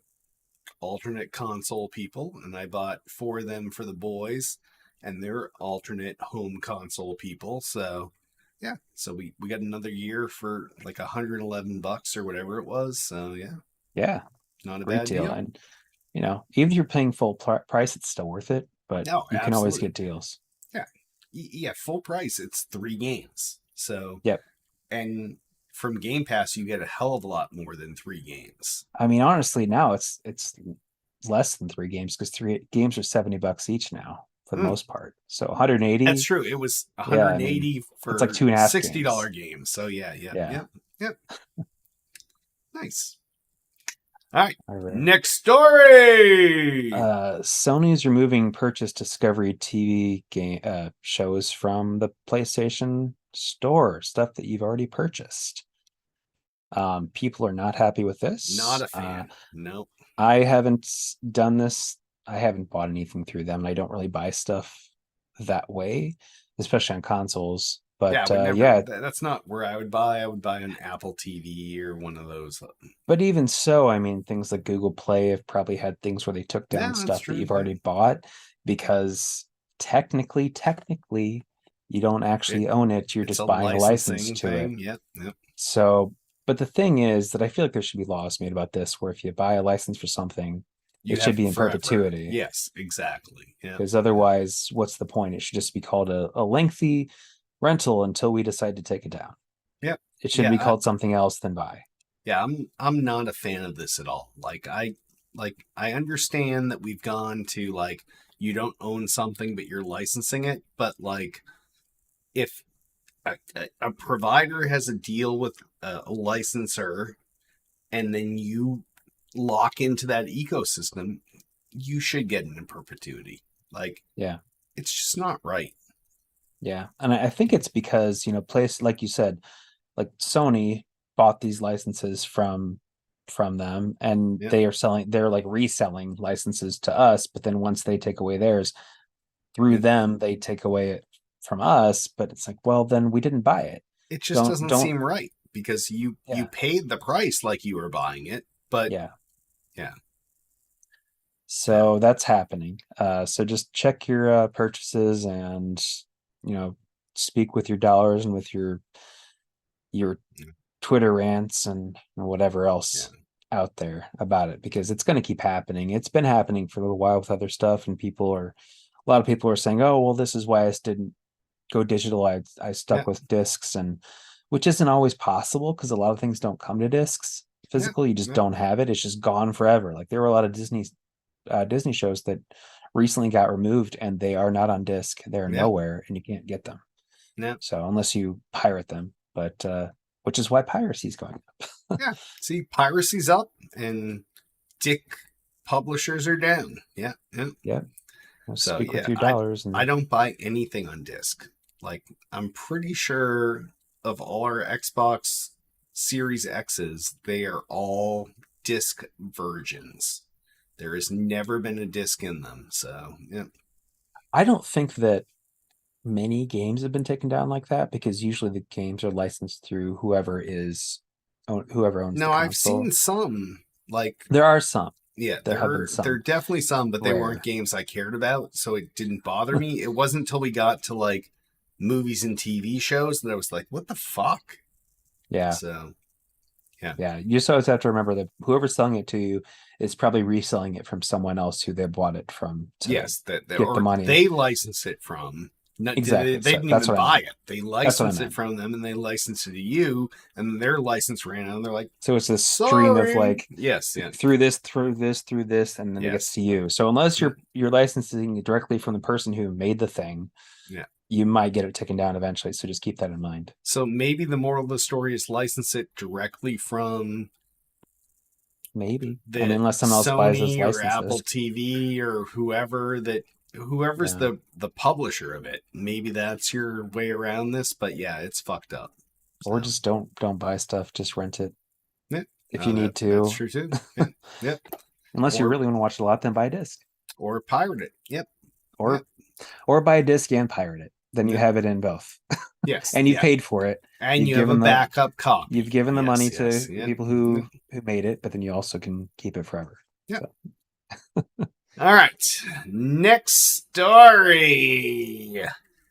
alternate console people, and I bought 4 of them for the boys, and they're alternate home console people. So yeah, so we got another year for like $111 or whatever it was. So yeah, Yeah, not a great bad deal. deal. And even if you're paying full price, it's still worth it. But No, you can always absolutely. get deals. Yeah, yeah, full price. It's 3 games. So Yep. and from Game Pass, you get a hell of a lot more than 3 games. I mean, honestly, now it's less than 3 games because 3 games are $70 each now for the Hmm. most part. So That's 180. true. It was Yeah, I mean, 180 it's like for two and a half $60 games. games. So yeah, yeah, Yeah. yep, yep. Nice. All right. All right. Next story. Sony's removing purchase Discovery TV game shows from the PlayStation Store, stuff that you've already purchased. People are not happy with Not this. a fan. Nope. I haven't done this. I haven't bought anything through them. I don't really buy stuff that way, especially on consoles. Yeah, I But would never. yeah, That's not where I would buy. I would buy an Apple TV or one of those. but even so, I mean, things like Google Play have probably had things where they took Yeah, down that's stuff that true. you've Yeah. already bought because technically, you don't It actually own it. You're it's a just buying a license licensing to it. thing. Yep. Yep. So, but the thing is that I feel like there should be laws made about this, where if you buy a license for something, You it should have be it in forever. perpetuity. Yes, exactly. Yep. Because otherwise, what's the point? It should just be called a lengthy rental until we decide to take it down. Yep. It shouldn't be Yeah. called something else than buy. Yeah, I'm not a fan of this at all. I understand that we've gone to like you don't own something but you're licensing it, but like if a provider has a deal with a licensor and then you lock into that ecosystem, you should get it in perpetuity. Like Yeah. it's just not right. Yeah. And I think it's because, place like you said, like Sony bought these licenses from them and Yeah. they're like reselling licenses to us, but then once they take away theirs through Yeah. them, they take away it from us, but it's like, well, then we didn't buy it. It just doesn't Don't seem right because you Yeah. paid the price like you were buying it, but Yeah. yeah. So that's happening. So just check your purchases and, you know, speak with your dollars and with your Yeah. Twitter rants and whatever else out there about it, because it's going to keep happening. It's been happening for a little while with other stuff, and a lot of people are saying, "Oh, well, this is why I didn't go digital. I stuck with discs," and which isn't always possible because a lot of things don't come to discs physical. You just don't have it. It's just gone forever. Like there were a lot of Disney shows that recently got removed, and they are not on disc. They're nowhere, and you can't get them. Yeah. So unless you pirate them, but which is why piracy is going up. Yeah. See, piracy's up and dick publishers are down. Yeah. Yeah. So speak with your dollars. I don't buy anything on disc. Like I'm pretty sure of all our Xbox Series X's, they are all disc versions. There has never been a disc in them. So yeah. I don't think that many games have been taken down like that, because usually the games are licensed through whoever owns No, the console. I've seen some. Like there are some. Yeah, there have been some. There are definitely some, but they weren't games I cared about, so it didn't bother me. It wasn't until we got to like movies and TV shows that I was like, "What the fuck?" Yeah. So, yeah. Yeah, you just always have to remember that whoever's selling it to you is probably reselling it from someone else who they bought it from. Yes, that get the money. They license it from. Exactly. They didn't even buy it. They licensed it from them, and they licensed it to you, and their license ran out. And they're like, so it's a stream of like, yes, yeah, through this, and then it gets to you. So unless you're licensing directly from the person who made the thing, you might get it taken down eventually. So just keep that in mind. So maybe the moral of the story is license it directly from. Maybe, and unless someone else Sony buys those licenses, or Apple TV or whoever's the publisher of it, maybe that's your way around this. But yeah, it's fucked up. So. Or just don't buy stuff, just rent it. Yeah, if you need to. That's true too. Yeah, yep. Unless you really want to watch it a lot, then buy a disc or pirate it. Yep. Or buy a disc and pirate it. Then you have it in both. Yes, and you paid for it, and you have a backup copy. You've given the money to people who made it, but then you also can keep it forever. Yeah. So. All right. Next story.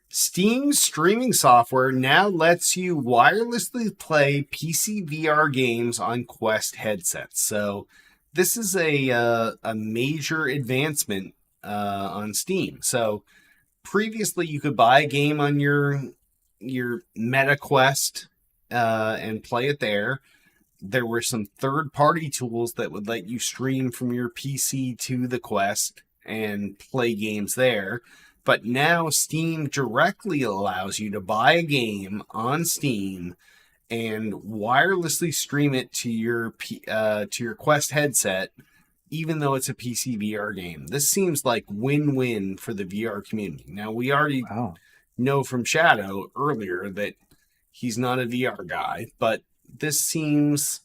Steam streaming software now lets you wirelessly play PC VR games on Quest headsets. So this is a major advancement on Steam. So previously, you could buy a game on your Meta Quest and play it there. There were some third-party tools that would let you stream from your PC to the Quest and play games there. But now Steam directly allows you to buy a game on Steam and wirelessly stream it to your Quest headset, even though it's a PC VR game. This seems like win-win for the VR community. Now, we already know from Shadow earlier that he's not a VR guy, but this seems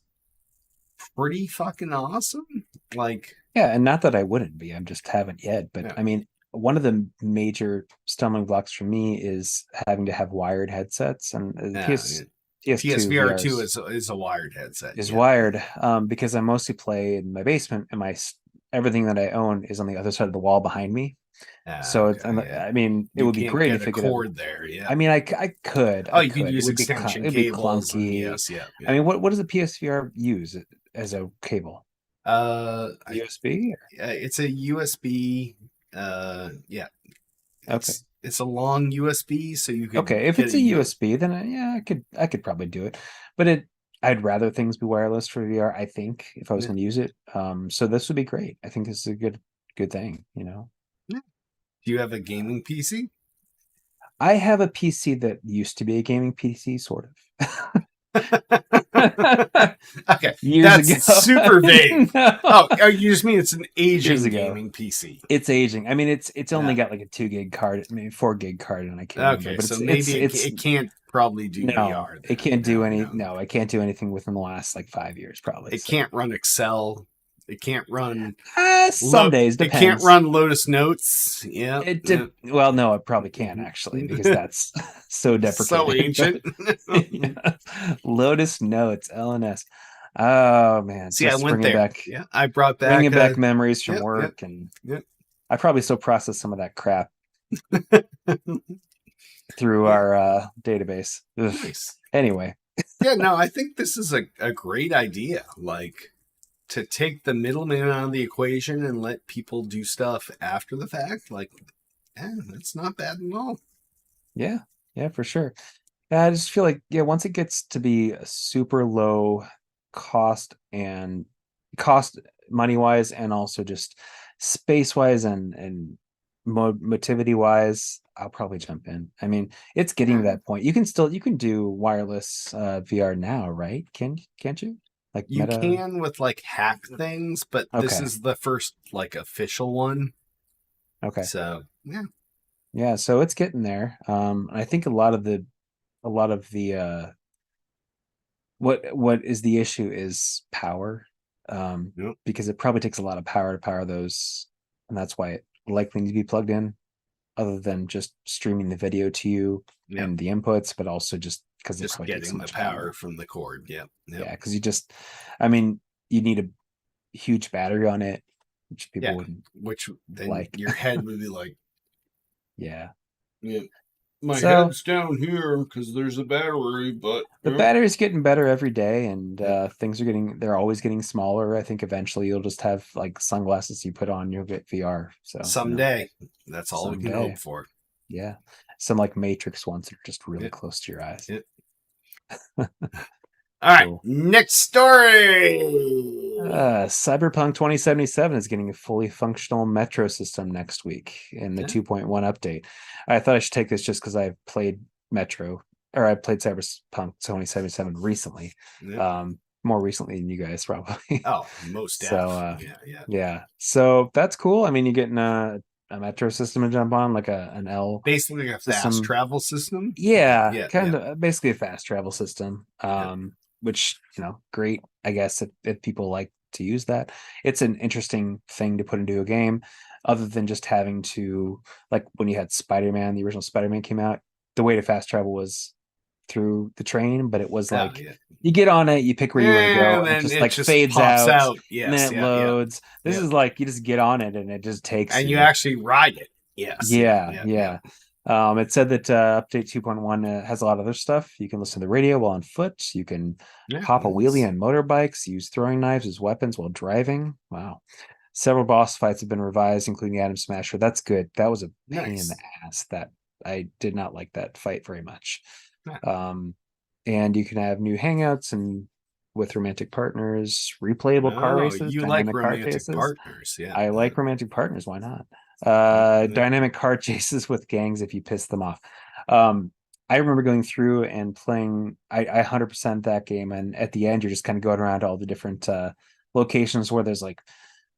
pretty fucking awesome. Like, yeah, and not that I wouldn't be, I just haven't yet. But I mean, one of the major stumbling blocks for me is having to have wired headsets, and PSVR 2 is a wired headset. Is wired because I mostly play in my basement, and everything that I own is on the other side of the wall behind me. So I mean, it would be great if it could cord there. Yeah, I mean, I could. Oh, you could use extension cables. Clunky. Yeah. I mean, what does a PSVR use as a cable? USB. It's a USB. Yeah. Okay. It's a long USB, so you could. Okay, if it's a USB, then I could probably do it. But I'd rather things be wireless for VR. I think if I was going to use it, so this would be great. I think this is a good thing. Yeah. Do you have a gaming PC? I have a PC that used to be a gaming PC, sort of. Okay, that's ago. Super vague. No. Oh, you just mean it's an aging gaming PC? It's aging. I mean, it's only got like a 2 gig card, maybe 4 gig card, and I can't. Okay, but so maybe it can't probably do VR. It can't do any. No, it can't do anything within the last like 5 years, probably. It can't run Excel. It can't run. Some days It can't depends. run Lotus Notes. Yeah. Well, no, it probably can actually because that's so So deprecated. ancient. Yeah. Lotus Notes, LNS. Oh man, See, I just went there. Yeah, I brought back. bringing back memories from Yep, yep, work, and yep. I probably still process some of that crap through Yeah, our database. Ugh. nice. Anyway, Yeah, no, I think this is a great idea. Like to take the middleman out of the equation and let people do stuff after the fact. Like, yeah, that's not bad at all. yeah, for sure. Yeah, I just feel like once it gets to be a super low cost and cost money wise, and also just space wise and motivity wise, I'll probably jump in. I mean, it's getting to Yeah. that point. You can do wireless VR now, right? Can't you? Like You Meta. can with like hack things, but this Okay. is the first like official one. Okay. So yeah, Yeah, so it's getting there. I think a lot of the what is the issue is power, yep, because it probably takes a lot of power to power those, and that's why it likely needs to be plugged in, other than just streaming the video to you yep. and the inputs, but also just because it Just probably takes so getting the much power power. from the cord. Yep, yep, Yeah, because I mean, you need a huge battery on it, which people yeah. wouldn't Which then like. your head would be like, Yeah. yeah, my So head's down here because there's a battery, but the battery's getting better every day, and they're always getting smaller. I think eventually you'll just have like sunglasses you put on, you'll get VR. So, someday, that's all we can hope someday. for. Yeah. Some like Matrix ones that are just really Yep, close to your eyes. yep. All right, Cool. next story. Cyberpunk 2077 is getting a fully functional metro system next week in the Yeah. 2.1 update. I thought I should take this just because I played Metro, or I played Cyberpunk 2077 recently. Yep. More recently than you guys probably. Oh, most So def. Yeah, yeah. yeah. So that's cool. I mean, you're getting a metro system to jump on, like an L Basically a fast system. travel system. Yeah, Yeah, kind yeah, of basically a fast travel system. yeah. Which, great, I guess, if people like to use that. It's an interesting thing to put into a game, other than just having to, like when you had Spider-Man, the original Spider-Man came out, the way to fast travel was through the train, but it was Oh, like yeah. you get on it, you pick where you want to go, And and it then just it like just fades pops out, out. and then Yes, it yeah, yeah, loads. This yeah. is like you just get on it and it just takes And you you. actually ride it. Yes, yeah, Yeah, yeah, yeah. yeah. It said that update 2.1 has a lot of other stuff. You can listen to the radio while on foot. You can Yeah, hop a wheelie nice. on motorbikes, use throwing knives as weapons while driving. Wow. Several boss fights have been revised, including the Atom Smasher. That's good. That was a pain in the Nice. ass. That I did not like that fight very much. Yeah. Um, and you can have new hangouts and with romantic partners, replayable car Oh, races, you like dynamic car romantic chases. partners. Yeah, I yeah, like romantic partners. Why not? yeah, yeah. Dynamic car chases with gangs if you piss them off. Um, I remember going through and playing. I 100% that game, and at the end, you're just kind of going around to all the different locations where there's like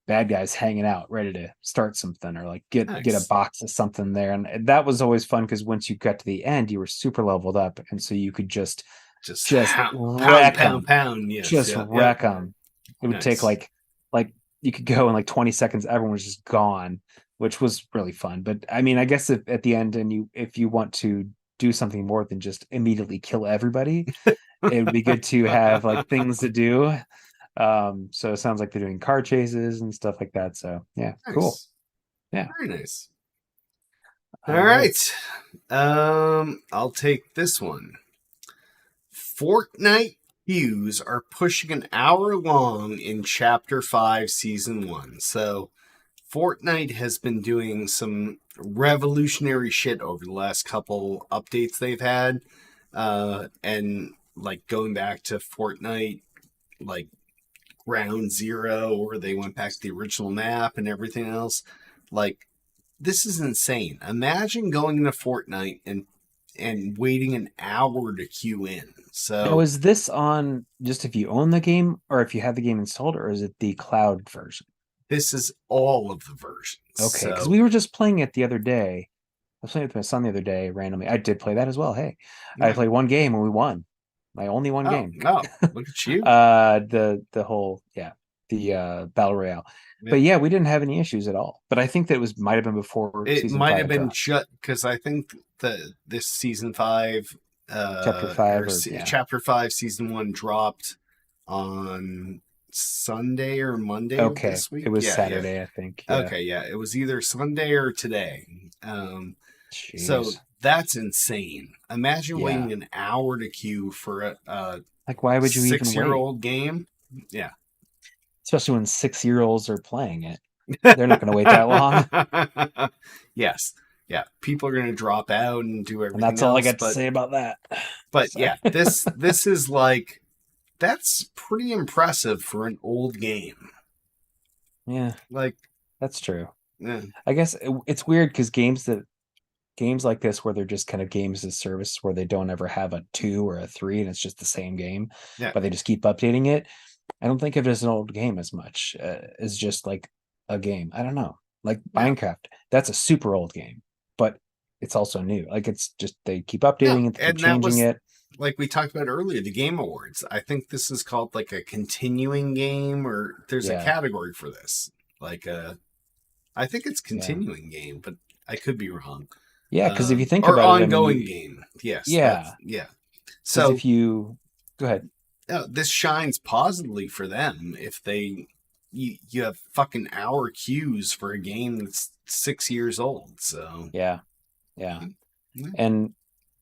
bad guys hanging out, ready to start something or like get a Nice. box of something there, and that was always fun because once you got to the end, you were super leveled up, and so you could Just just pound, wreck pound, them, pound. Yes, just yeah, yeah. wreck them. It would take Nice. like you could go in like 20 seconds, everyone was just gone, which was really fun. But I mean, I guess if at the end, and if you want to do something more than just immediately kill everybody, it would be good to have like things to do. So it sounds like they're doing car chases and stuff like that. So yeah, cool. Nice. Yeah. Very nice. All All right. right. I'll take this one. Fortnite queues are pushing an hour long in Chapter 5, Season 1. So, Fortnite has been doing some revolutionary shit over the last couple updates they've had. And, like, going back to Fortnite, like, Ground Zero, where they went back to the original map and everything else. Like, this is insane. Imagine going into Fortnite and waiting an hour to queue in. Now, So is this on just if you own the game or if you have the game installed, or is it the cloud version? this is all of the versions. Okay, because So we were just playing it the other day. I was playing with my son the other day randomly. I did play that as well. Hey, I yeah. played one game and we won. My only one Oh game. no, look at you. The whole, yeah. the battle royale. Yeah. But yeah, we didn't have any issues at all. But I think that it was might have been before It season might have 5 been dropped. shut because I think this season 5, Chapter 5 or yeah. chapter 5, season 1 dropped on Sunday or Monday of Okay. this week. It was Yeah, yeah. Saturday, I think. Yeah. Okay, yeah. It was either Sunday or today. So Jeez. that's insane. Imagine Yeah. waiting an hour to queue for a Like why would you even wait? 6-year-old game. Yeah. Especially when 6-year-olds are playing it. They're not going to wait that long. Yes. Yeah. People are going to drop out and do everything And that's all I else, got to say about that. but Sorry. yeah, this is like, that's pretty impressive for an old game. Yeah, Like, that's true. yeah, I guess it's weird because games like this where they're just kind of games as service where they don't ever have a 2 or a 3 and it's just the same game, yeah, but they just keep updating it. I don't think of it as an old game as much as just like a game. I don't know. Like yeah. Minecraft, that's a super old game, but it's also new. Like it's just they keep Yeah, updating it, they keep and that changing was it. like we talked about earlier, the Game Awards. I think this is called like a continuing game, or there's a Yeah. category for this. Like I think it's Yeah. continuing game, but I could be wrong. Yeah, because if you think or about it, I mean, ongoing you, game. Yes. yeah, Yeah. because So if you go ahead, this shines positively for them if you have fucking hour queues for a game that's 6 years old. So yeah, yeah, yeah. and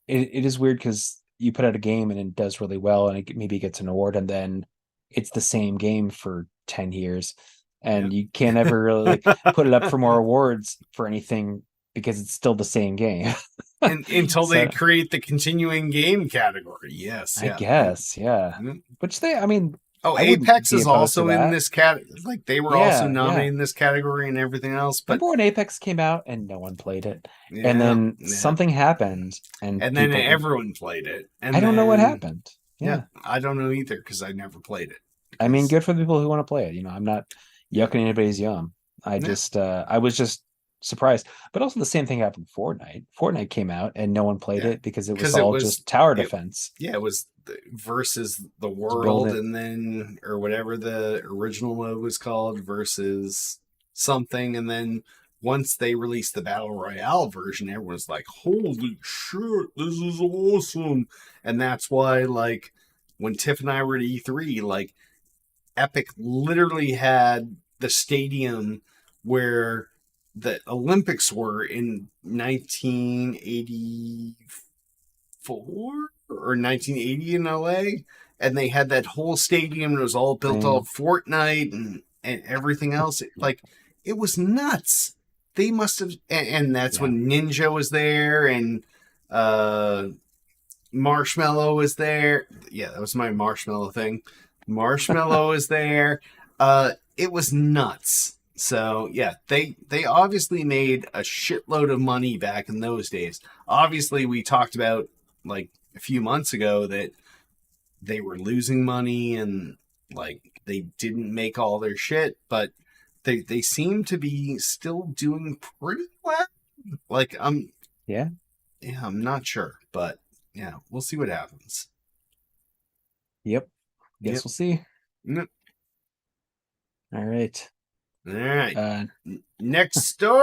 it is weird because you put out a game and it does really well and it maybe gets an award and then it's the same game for 10 years and Yeah. you can't ever really put it up for more awards for anything because it's still the same game. Until So, they create the continuing game category. Yes. I Yeah. guess, yeah. Mhm. Which I mean, Oh, I wouldn't Apex be is opposed to also in that. this like they were also Yeah, yeah. nominated in this category and everything else. But Remember when Apex came out and no one played it, yeah, and then yeah. something happened and And then people. everyone played it. And I don't know what then- happened. Yeah, I don't know either because I never played it. I mean, Because- good for the people who want to play it. You know, I'm not yucking anybody's yum. I Yeah. just, I was just surprised. But also, the same thing happened with Fortnite. Fortnite came out and no one played Yeah. it because it was 'Cause it all was- just tower it- defense. Yeah, it was versus the build world, it. and then or whatever the original mode was called versus something, and then once they released the battle royale version, everyone's like, "Holy shit, this is awesome!" And that's why, like, when Tiff and I were at E3, like, Epic literally had the stadium where the Olympics were in 1984 or 1980 in LA, and they had that whole stadium and it was all built off Fortnite and everything else. It was nuts. They must have, and that's when Ninja was there and Marshmallow was there. Yeah, that was my Marshmallow thing. Marshmallow was there. It was nuts. So yeah, they obviously made a shitload of money back in those days. Obviously, we talked about like a few months ago that they were losing money and like they didn't make all their shit, but they seem to be still doing pretty well. Like I'm not sure, but yeah, we'll see what happens. Yep. Guess we'll see. Yep. All right. All right. Uh, Next story.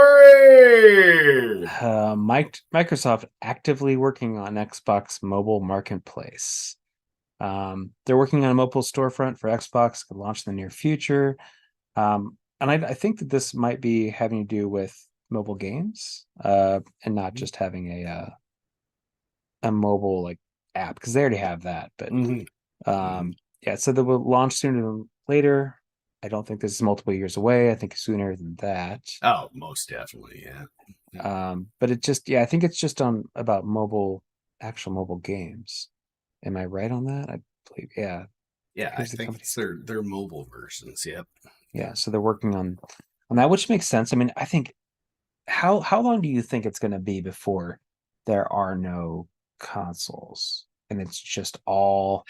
Microsoft actively working on Xbox Mobile Marketplace. They're working on a mobile storefront for Xbox, could launch in the near future. And I think that this might be having to do with mobile games, and not just having a mobile like app because they already have that. But yeah, so they will launch sooner than later. I don't think this is multiple years away. I think sooner than that. Oh, most definitely, yeah. But it just, I think it's just on about actual mobile games. Am I right on that? I believe, yeah. Yeah, Here's I the think company. it's their mobile versions. Yep. Yeah, so they're working on that, which makes sense. I mean, I think how long do you think it's going to be before there are no consoles and it's just all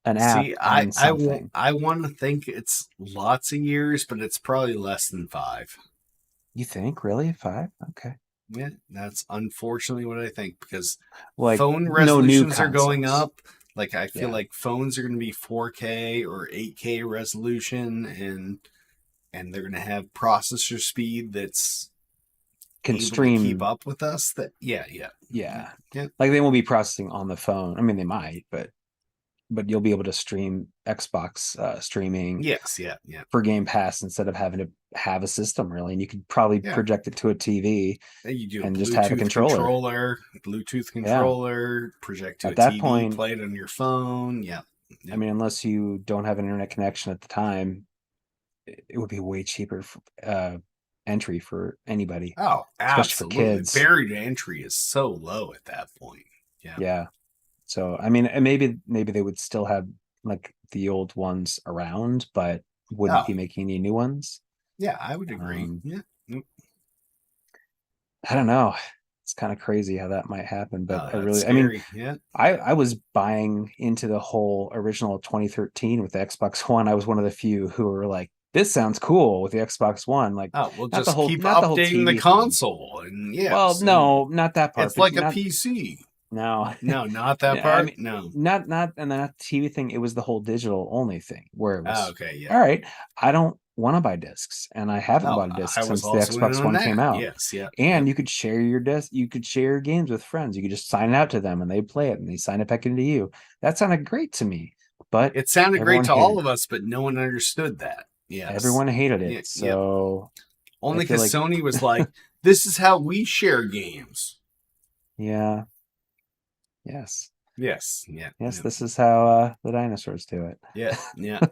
an app? See, on something? I want to think it's lots of years, but it's probably less than 5. You think really 5? Okay. Yeah, that's unfortunately what I think because Like phone no new resolutions are going consoles. up. Like I feel Yeah. like phones are going to be 4K or 8K resolution, and they're going to have processor speed that's Can able to keep stream. up with us. Yeah. Yeah. Yeah. Like they won't be processing on the phone. I mean, they might, but you'll be able to stream Xbox streaming Yes, yeah. for Game Pass instead of having to have a system really. And you could probably Yeah. project it to a TV You do a and just have a Bluetooth controller. Yeah. project to At a that TV, point, play it on your phone. Yeah. I mean, unless you don't have an internet connection at the time, it would be way cheaper entry for anybody, Oh, especially for absolutely. kids. Barrier to entry is so low at that point. Yeah. Yeah. So I mean, and maybe they would still have like the old ones around, but wouldn't Oh, be making any new ones. yeah, I would agree. Yeah. I don't know. It's kind of crazy how that might happen, but Oh, I that's really, I mean, scary. Yeah. I was buying into the whole original 2013 with the Xbox One. I was one of the few who were like, "This sounds cool with the Xbox One." Like, Oh, we'll just keep not the whole updating the TV thing. console, and Well, yes, and no, not that part, it's but like a not PC. no. No, not that I part. mean, No. not and then not the TV thing. It was the whole digital only thing where it Oh, was okay. Yeah. all right. I don't want to buy discs, and I haven't Oh, bought a disc I was since the also in Xbox on One came that. out. Yes. Yeah. And you could share your disc, you could share your games with friends. You could just sign it out to them, and they play it, and they sign it back into you. That sounded great to me, but It sounded great everyone to hated all it. of us, but no one understood that. Yes. Everyone hated Yeah. it. So Only I feel because like, Sony was like, "This is how we share games." yeah, yes, Yes. Yeah. yes, this is how the dinosaurs do it. Yeah.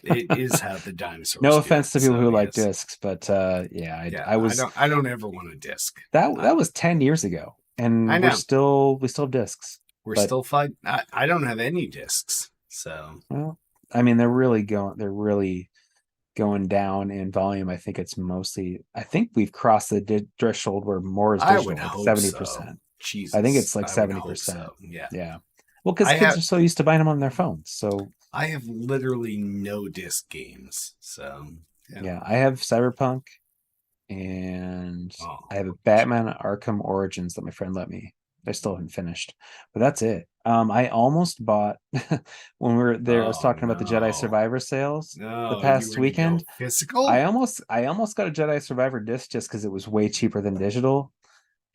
It is how the dinosaurs. No do offense to it, people so who like yes. discs, but yeah, Yeah. I was I don't ever want a disc. that was 10 years ago, and I know. we still have discs. We're But, still fighting. I don't have any discs, so well, I mean, they're really going down in volume. I think it's mostly. I think we've crossed the threshold where more is I digital, would like hope 70%. so. Jesus, I think it's like I would hope 70%. so. Yeah. Yeah. Well, because I kids have are so used to buying them on their phones. So I have literally no disc games. So yeah, I have Cyberpunk, and Oh, I have a Batman Arkham Origins that my friend let me. I still haven't finished, but that's it. I almost bought when we were there. I was oh talking about the Jedi no. Survivor sales the No, you past were gonna go weekend. physical? I almost got a Jedi Survivor disc just because it was way cheaper than digital,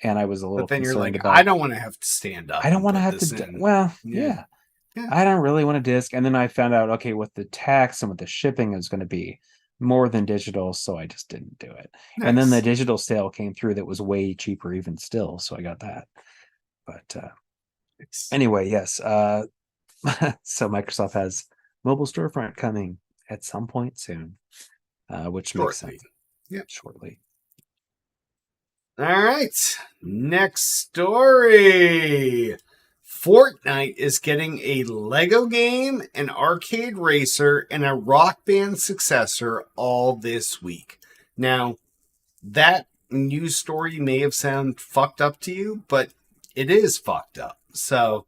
and I was a little But then you're concerned like, I about. don't want to have to stand up I don't and want to put have this to. in. Well, Yeah. yeah, Yeah. I don't really want a disc. And then I found out, okay, what the tax and what the shipping is going to be more than digital, so I just didn't do it. And then the Nice. digital sale came through that was way cheaper even still, so I got that. But anyway, yes. So Microsoft has mobile storefront coming at some point soon, which makes Shortly. sense. Yep. Shortly. All right. Next story. Fortnite is getting a Lego game, an arcade racer, and a rock band successor all this week. Now, that news story may have sounded fucked up to you, but it is fucked up. So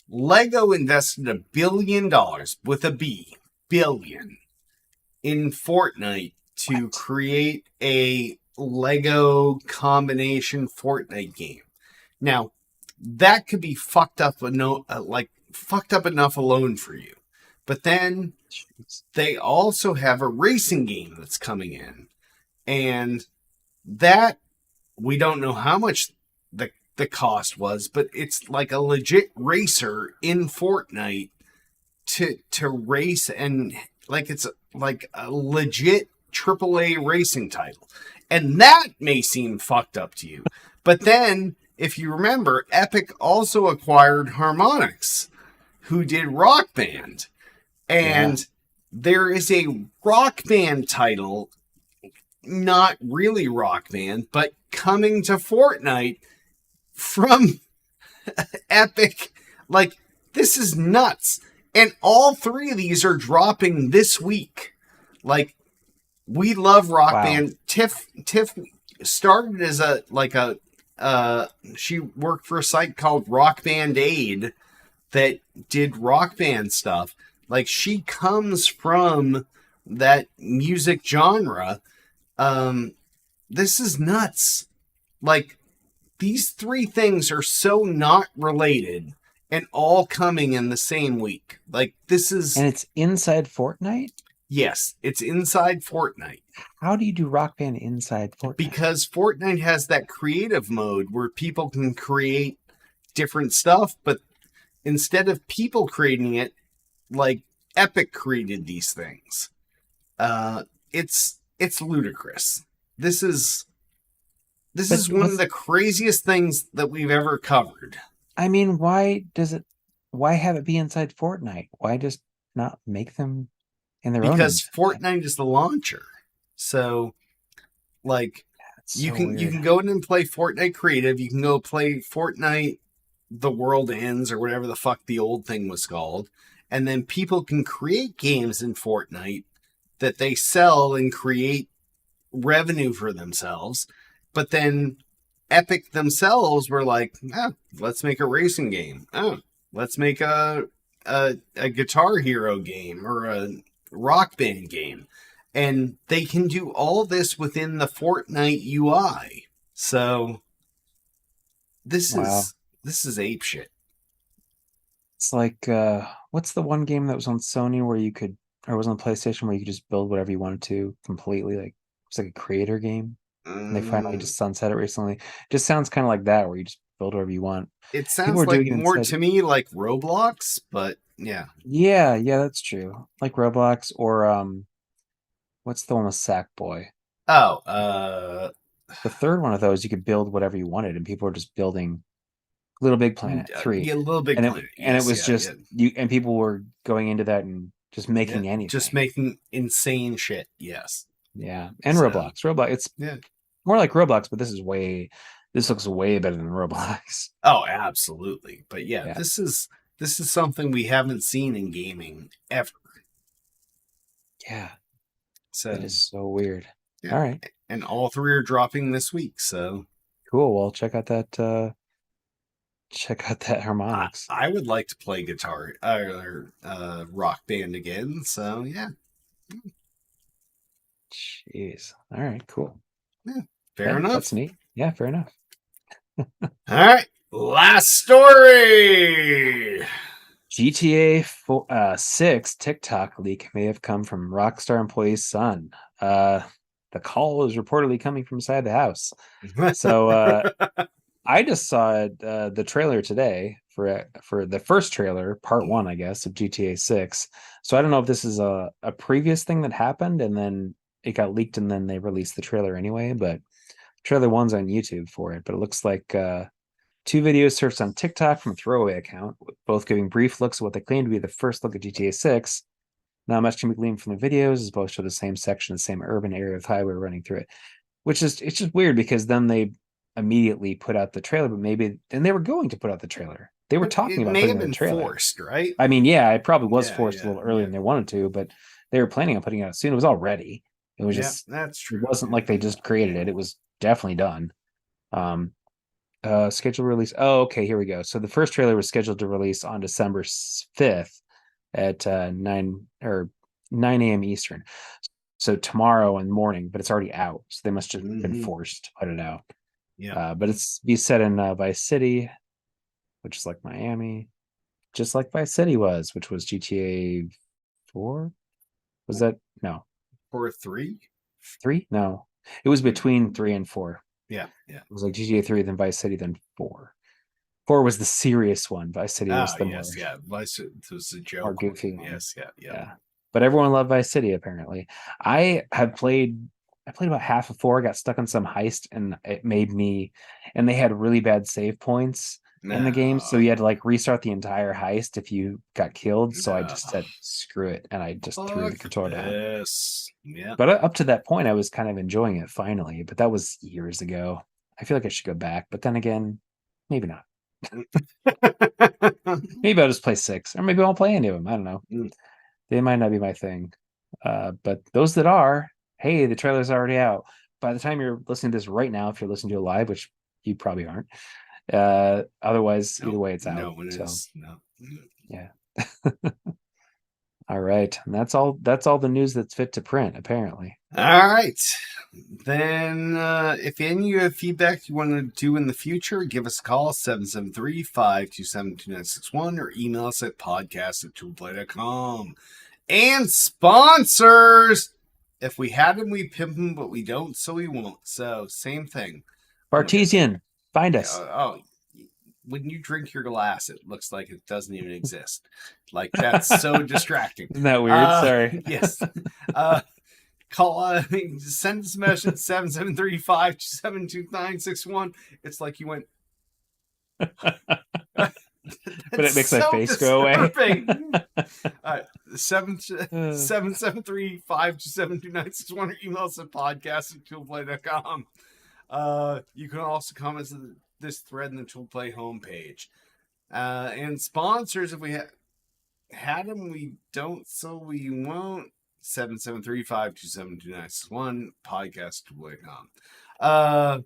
Lego invested $1 billion with a B, billion, in Fortnite to create a Lego combination Fortnite game. Now, that could be fucked up enough alone for you. But then they also have a racing game that's coming in. And that we don't know how much the cost was, but it's like a legit racer in Fortnite to race, and like it's like a legit AAA racing title. And that may seem fucked up to you. But then if you remember, Epic also acquired Harmonix, who did Rock Band. And there is a Rock Band title, not really Rock Band, but coming to Fortnite from Epic. Like, this is nuts. And all three of these are dropping this week. Like, we love Rock Band. Tiff started as she worked for a site called Rock Band Aid that did Rock Band stuff. Like, she comes from that music genre. This is nuts. Like, these three things are so not related, and all coming in the same week. Like this is And it's inside Fortnite? yes, it's inside Fortnite How do you do Rock Band inside Fortnite? because Fortnite has that creative mode where people can create different stuff, but instead of people creating it, like Epic created these things. It's ludicrous. This But is one of the craziest things that we've ever covered. I mean, why have it be inside Fortnite? Why just not make them in their own Because engine? Fortnite is the launcher. So like That's you so can weird. go in and play Fortnite Creative. You can go play Fortnite The World Ends or whatever the fuck the old thing was called. And then people can create games in Fortnite that they sell and create revenue for themselves. But then Epic themselves were like, oh, let's make a racing game. Oh, let's make a Guitar Hero game or a Rock Band game. And they can do all this within the Fortnite UI. So this Wow. is ape shit. It's like what's the one game that was on Sony where you could, or was on PlayStation where you could just build whatever you wanted to completely, like it's like a creator game, and they finally Mm, just sunset it recently. Just sounds kind of like that where you just build whatever you want. it People sounds are like doing it more inside. to me like Roblox, but yeah. Yeah, yeah, that's true. Like Roblox or what's the one with Sackboy? Oh, The third one of those you could build whatever you wanted, and people were just building Little Big Planet 3. yeah, Little Big And Planet. it Yes, was yeah, just yeah, you, and people were going into that and just yeah. making Just anything. making insane shit. Yes. Yeah. And So Roblox. It's yeah. more like Roblox, but this looks way better than Roblox. Oh, absolutely. But yeah, Yeah. this is something we haven't seen in gaming ever. Yeah. That So is so weird. yeah, All right. and all three are dropping this week. So Cool. Well, check out that harmonics. I would like to play guitar or rock band again. So yeah, Jeez. All right, cool. yeah, fair Yeah, enough. that's neat. Yeah, fair enough. All right, last story. GTA 6 TikTok leak may have come from Rockstar employee's son. The call is reportedly coming from inside the house. So I just saw the trailer today for the first trailer, part one, I guess, of GTA 6. So I don't know if this is a previous thing that happened and then it got leaked and then they released the trailer anyway. But trailer one's on YouTube for it. But it looks like two videos surfaced on TikTok from a throwaway account, both giving brief looks at what they claim to be the first look at GTA 6. Not much can be gleaned from the videos, as both show the same section, the same urban area with highway running through it. Which is, it's just weird because then they immediately put out the trailer, but maybe, and they were going to put out the trailer. They were talking It about may putting have out the been trailer. forced, right? I mean, yeah, it probably was Yeah, forced a yeah, little earlier yeah. than they wanted to, but they were planning on putting it out soon. It was all ready. It was Yeah, just, that's it true. wasn't like they just created it. It was definitely done. Um, scheduled release. Oh, okay, here we go. So the first trailer was scheduled to release on December 5th at 9 a.m. Eastern. So tomorrow in the morning, but it's already out. So they must just been forced to put it out. Yeah. But it's be set in Vice City, which is like Miami, just like Vice City was, which was GTA 4. Was that no For 3? 3? No, it was between 3 and 4. Yeah, yeah. It was like GTA 3, then Vice City, then 4. 4 was the serious one. Vice City was Oh, the yes, yeah. Vice was a more joke. goofy one. Yes, yeah, yeah. Yeah. But everyone loved Vice City apparently. I played about half of 4, got stuck on some heist, and it made me, and they had really bad save points in the game, so you had to like restart the entire heist if you got killed. So I just said screw it, and I just threw the controller down. Yes. Yeah. But up to that point, I was kind of enjoying it finally. But that was years ago. I feel like I should go back, but then again, maybe not. Maybe I'll just play 6, or maybe I won't play any of them. I don't know. They might not be my thing. But those that are, hey, the trailer's already out. By the time you're listening to this right now, if you're listening to it live, which you probably aren't. Otherwise, either way, it's out. No, it so is. No. yeah. All right. And that's all the news that's fit to print, apparently. All right. Then, if any of you have feedback you want to do in the future, give us a call, 773-527-2961, or email us at podcast@toolplay.com. And sponsors! If we had them, we pimp them, but we don't, so we won't. So, same thing. Bartesian, find us. When you drink your glass, it looks like it doesn't even exist. Like, that's so distracting. Isn't that weird? Sorry. Yes. Call, send us a message, 773-527-2961. It's like you went. But it makes my face go away. 773-527-2961, or email us at podcast@toolplay.com. You can also comment on this thread in the Toolplay homepage. And sponsors, if we had them, we don't, so we won't. 773-527-2961, podcast@toolplay.com.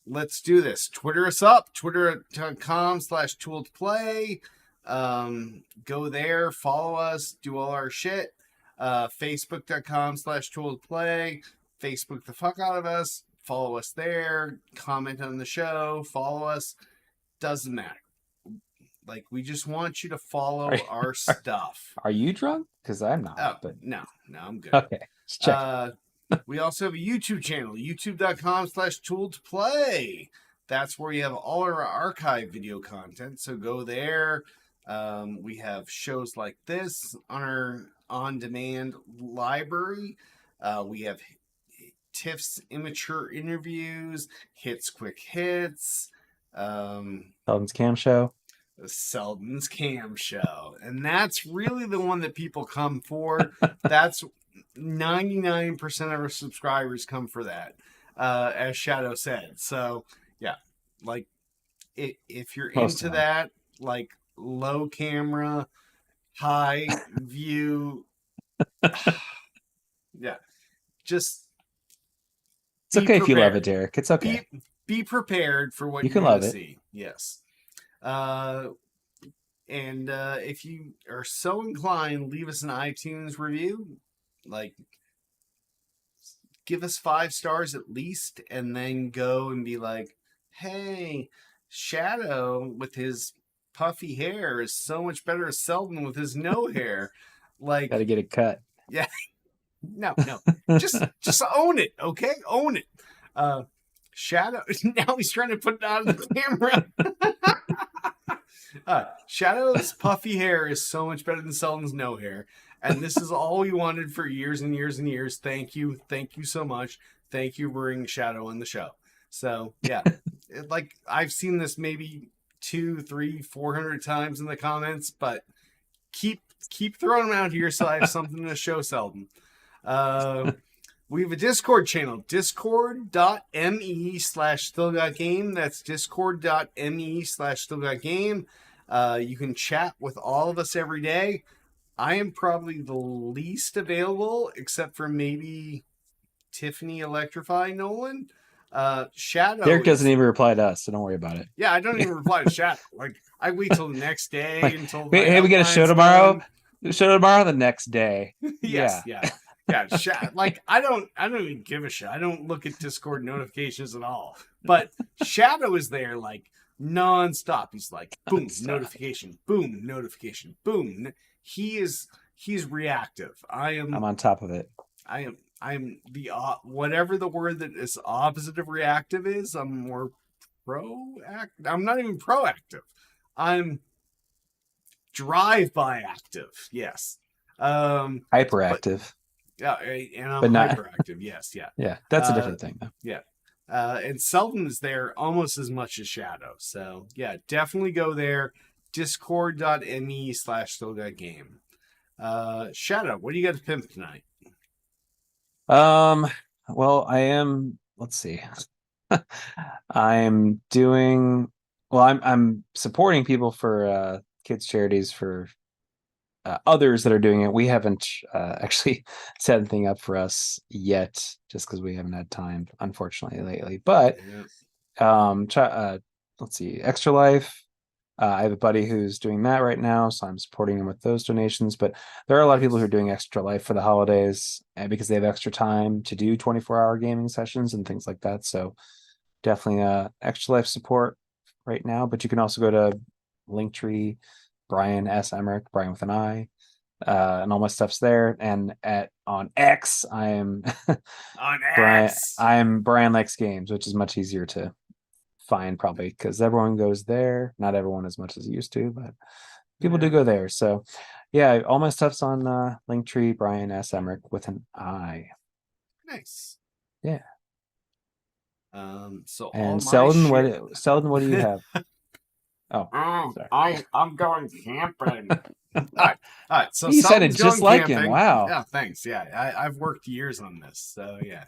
Let's do this. Twitter us up, twitter.com/tooltoplay. Go there, follow us, do all our shit. Facebook.com/tooltoplay. Facebook the fuck out of us. Follow us there. Comment on the show. Follow us. Doesn't matter. Like, we just want you to follow our stuff. Are you drunk? Because I'm not. Oh, but no, I'm good. okay. Let's check. We also have a YouTube channel, youtube.com/tooltoplay. That's where you have all our archive video content. So go there. We have shows like this on our on-demand library. We have Tiff's immature interviews, Hits Quick Hits, Selden's Cam Show. Selden's Cam Show. And that's really the one that people come for. That's 99% of our subscribers come for that, as Shadow said. So, yeah, like, if you're into that, like, low camera, high view, yeah, just... It's okay if you love it, Derek. It's okay. Be prepared for what you you're can love to it. See. Yes. And if you are so inclined, leave us an iTunes review. Like, give us 5 stars at least, and then go and be like, hey, Shadow with his puffy hair is so much better as Selden with his no hair. Like, gotta get it cut. Yeah. No. just own it, okay? Own it. Shadow, now he's trying to put it on the camera. Shadow's puffy hair is so much better than Selden's no hair. And this is all we wanted for years and years and years. Thank you so much. Thank you for bringing Shadow on the show. So, yeah. Like, I've seen this maybe 200, 300, 400 times in the comments, but keep throwing them out here so I have something to show Selden. We have a Discord channel, discord.me/stillgotgame. That's discord.me/stillgotgame. You can chat with all of us every day. I am probably the least available, except for maybe Tiffany Electrify Nolan. Shadow. Derek doesn't even reply to us, so don't worry about it. Yeah, I don't even reply to Shadow. Like, I wait till the next day until. Hey, we got a show tomorrow. Show tomorrow the next day. Yes, yeah. Like, I don't even give a shit. I don't look at Discord notifications at all. But Shadow is there, like, nonstop. He's like, boom, notification, boom, notification, boom. He's reactive. I'm on top of it. I'm the whatever the word that is opposite of reactive is. I'm more proactive. I'm not even proactive. I'm drive-by active. Yes. Hyperactive. Yeah, and I'm hyperactive. Yes, yeah. Yeah, that's a different thing, though. Yeah. And Selden is there almost as much as Shadow. So, yeah, definitely go there. Discord.me/stillgotgame. Shadow, what do you got to pimp tonight? Well, I am, let's see. I'm supporting people for kids charities for others that are doing it. We haven't actually set anything up for us yet, just because we haven't had time, unfortunately, lately. But let's see, Extra Life, I have a buddy who's doing that right now, so I'm supporting him with those donations. But there are a lot of people who are doing Extra Life for the holidays, and because they have extra time to do 24-hour gaming sessions and things like that. So definitely Extra Life support right now. But you can also go to Linktree, Brian S. Emmerich, Brian with an I, and all my stuff's there. And on X, I am On Brian. X. I am Brian Likes Games, which is much easier to find probably because everyone goes there. Not everyone as much as it used to, but people do Yeah. go there. So yeah, all my stuff's on Linktree, Brian S. Emmerich with an I. Nice. Yeah. So all And my shit. Selden, what do you have? Oh, sorry. I'm going camping. All right. So You said it Selden's just going like him. camping. Wow. Yeah, thanks. Yeah, I've worked years on this. So yeah.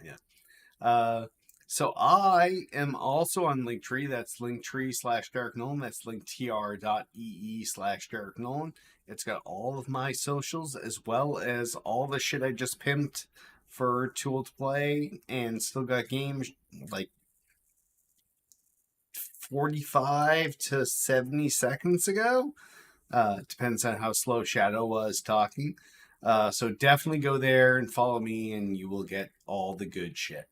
So I am also on Linktree. That's Linktree/Derek Nolan. That's linktr.ee/Derek Nolan. It's got all of my socials as well as all the shit I just pimped for Tool to Play and Still Got Games like 45 to 70 seconds ago. Depends on how slow Shadow was talking. So definitely go there and follow me, and you will get all the good shit.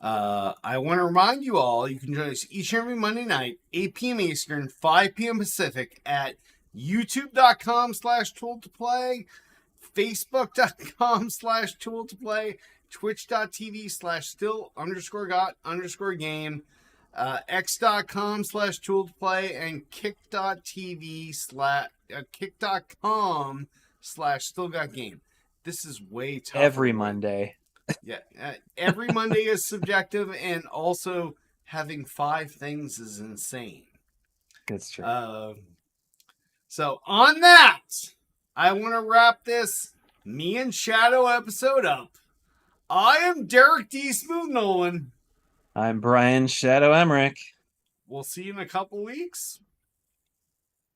I want to remind you all, you can join us each and every Monday night, 8 p.m. Eastern, 5 p.m. Pacific at youtube.com/tool to play, facebook.com/tool to play, twitch.tv/still_got_game, x.com/tool to play, and kick.com/still-got-game. This is way tougher. Every Monday. Yeah, every Monday is subjective, and also having 5 things is insane. That's true. So on that, I want to wrap this me and Shadow episode up. I am Derek D. Smooth Nolan. I'm Brian Shadow Emmerich. We'll see you in a couple weeks.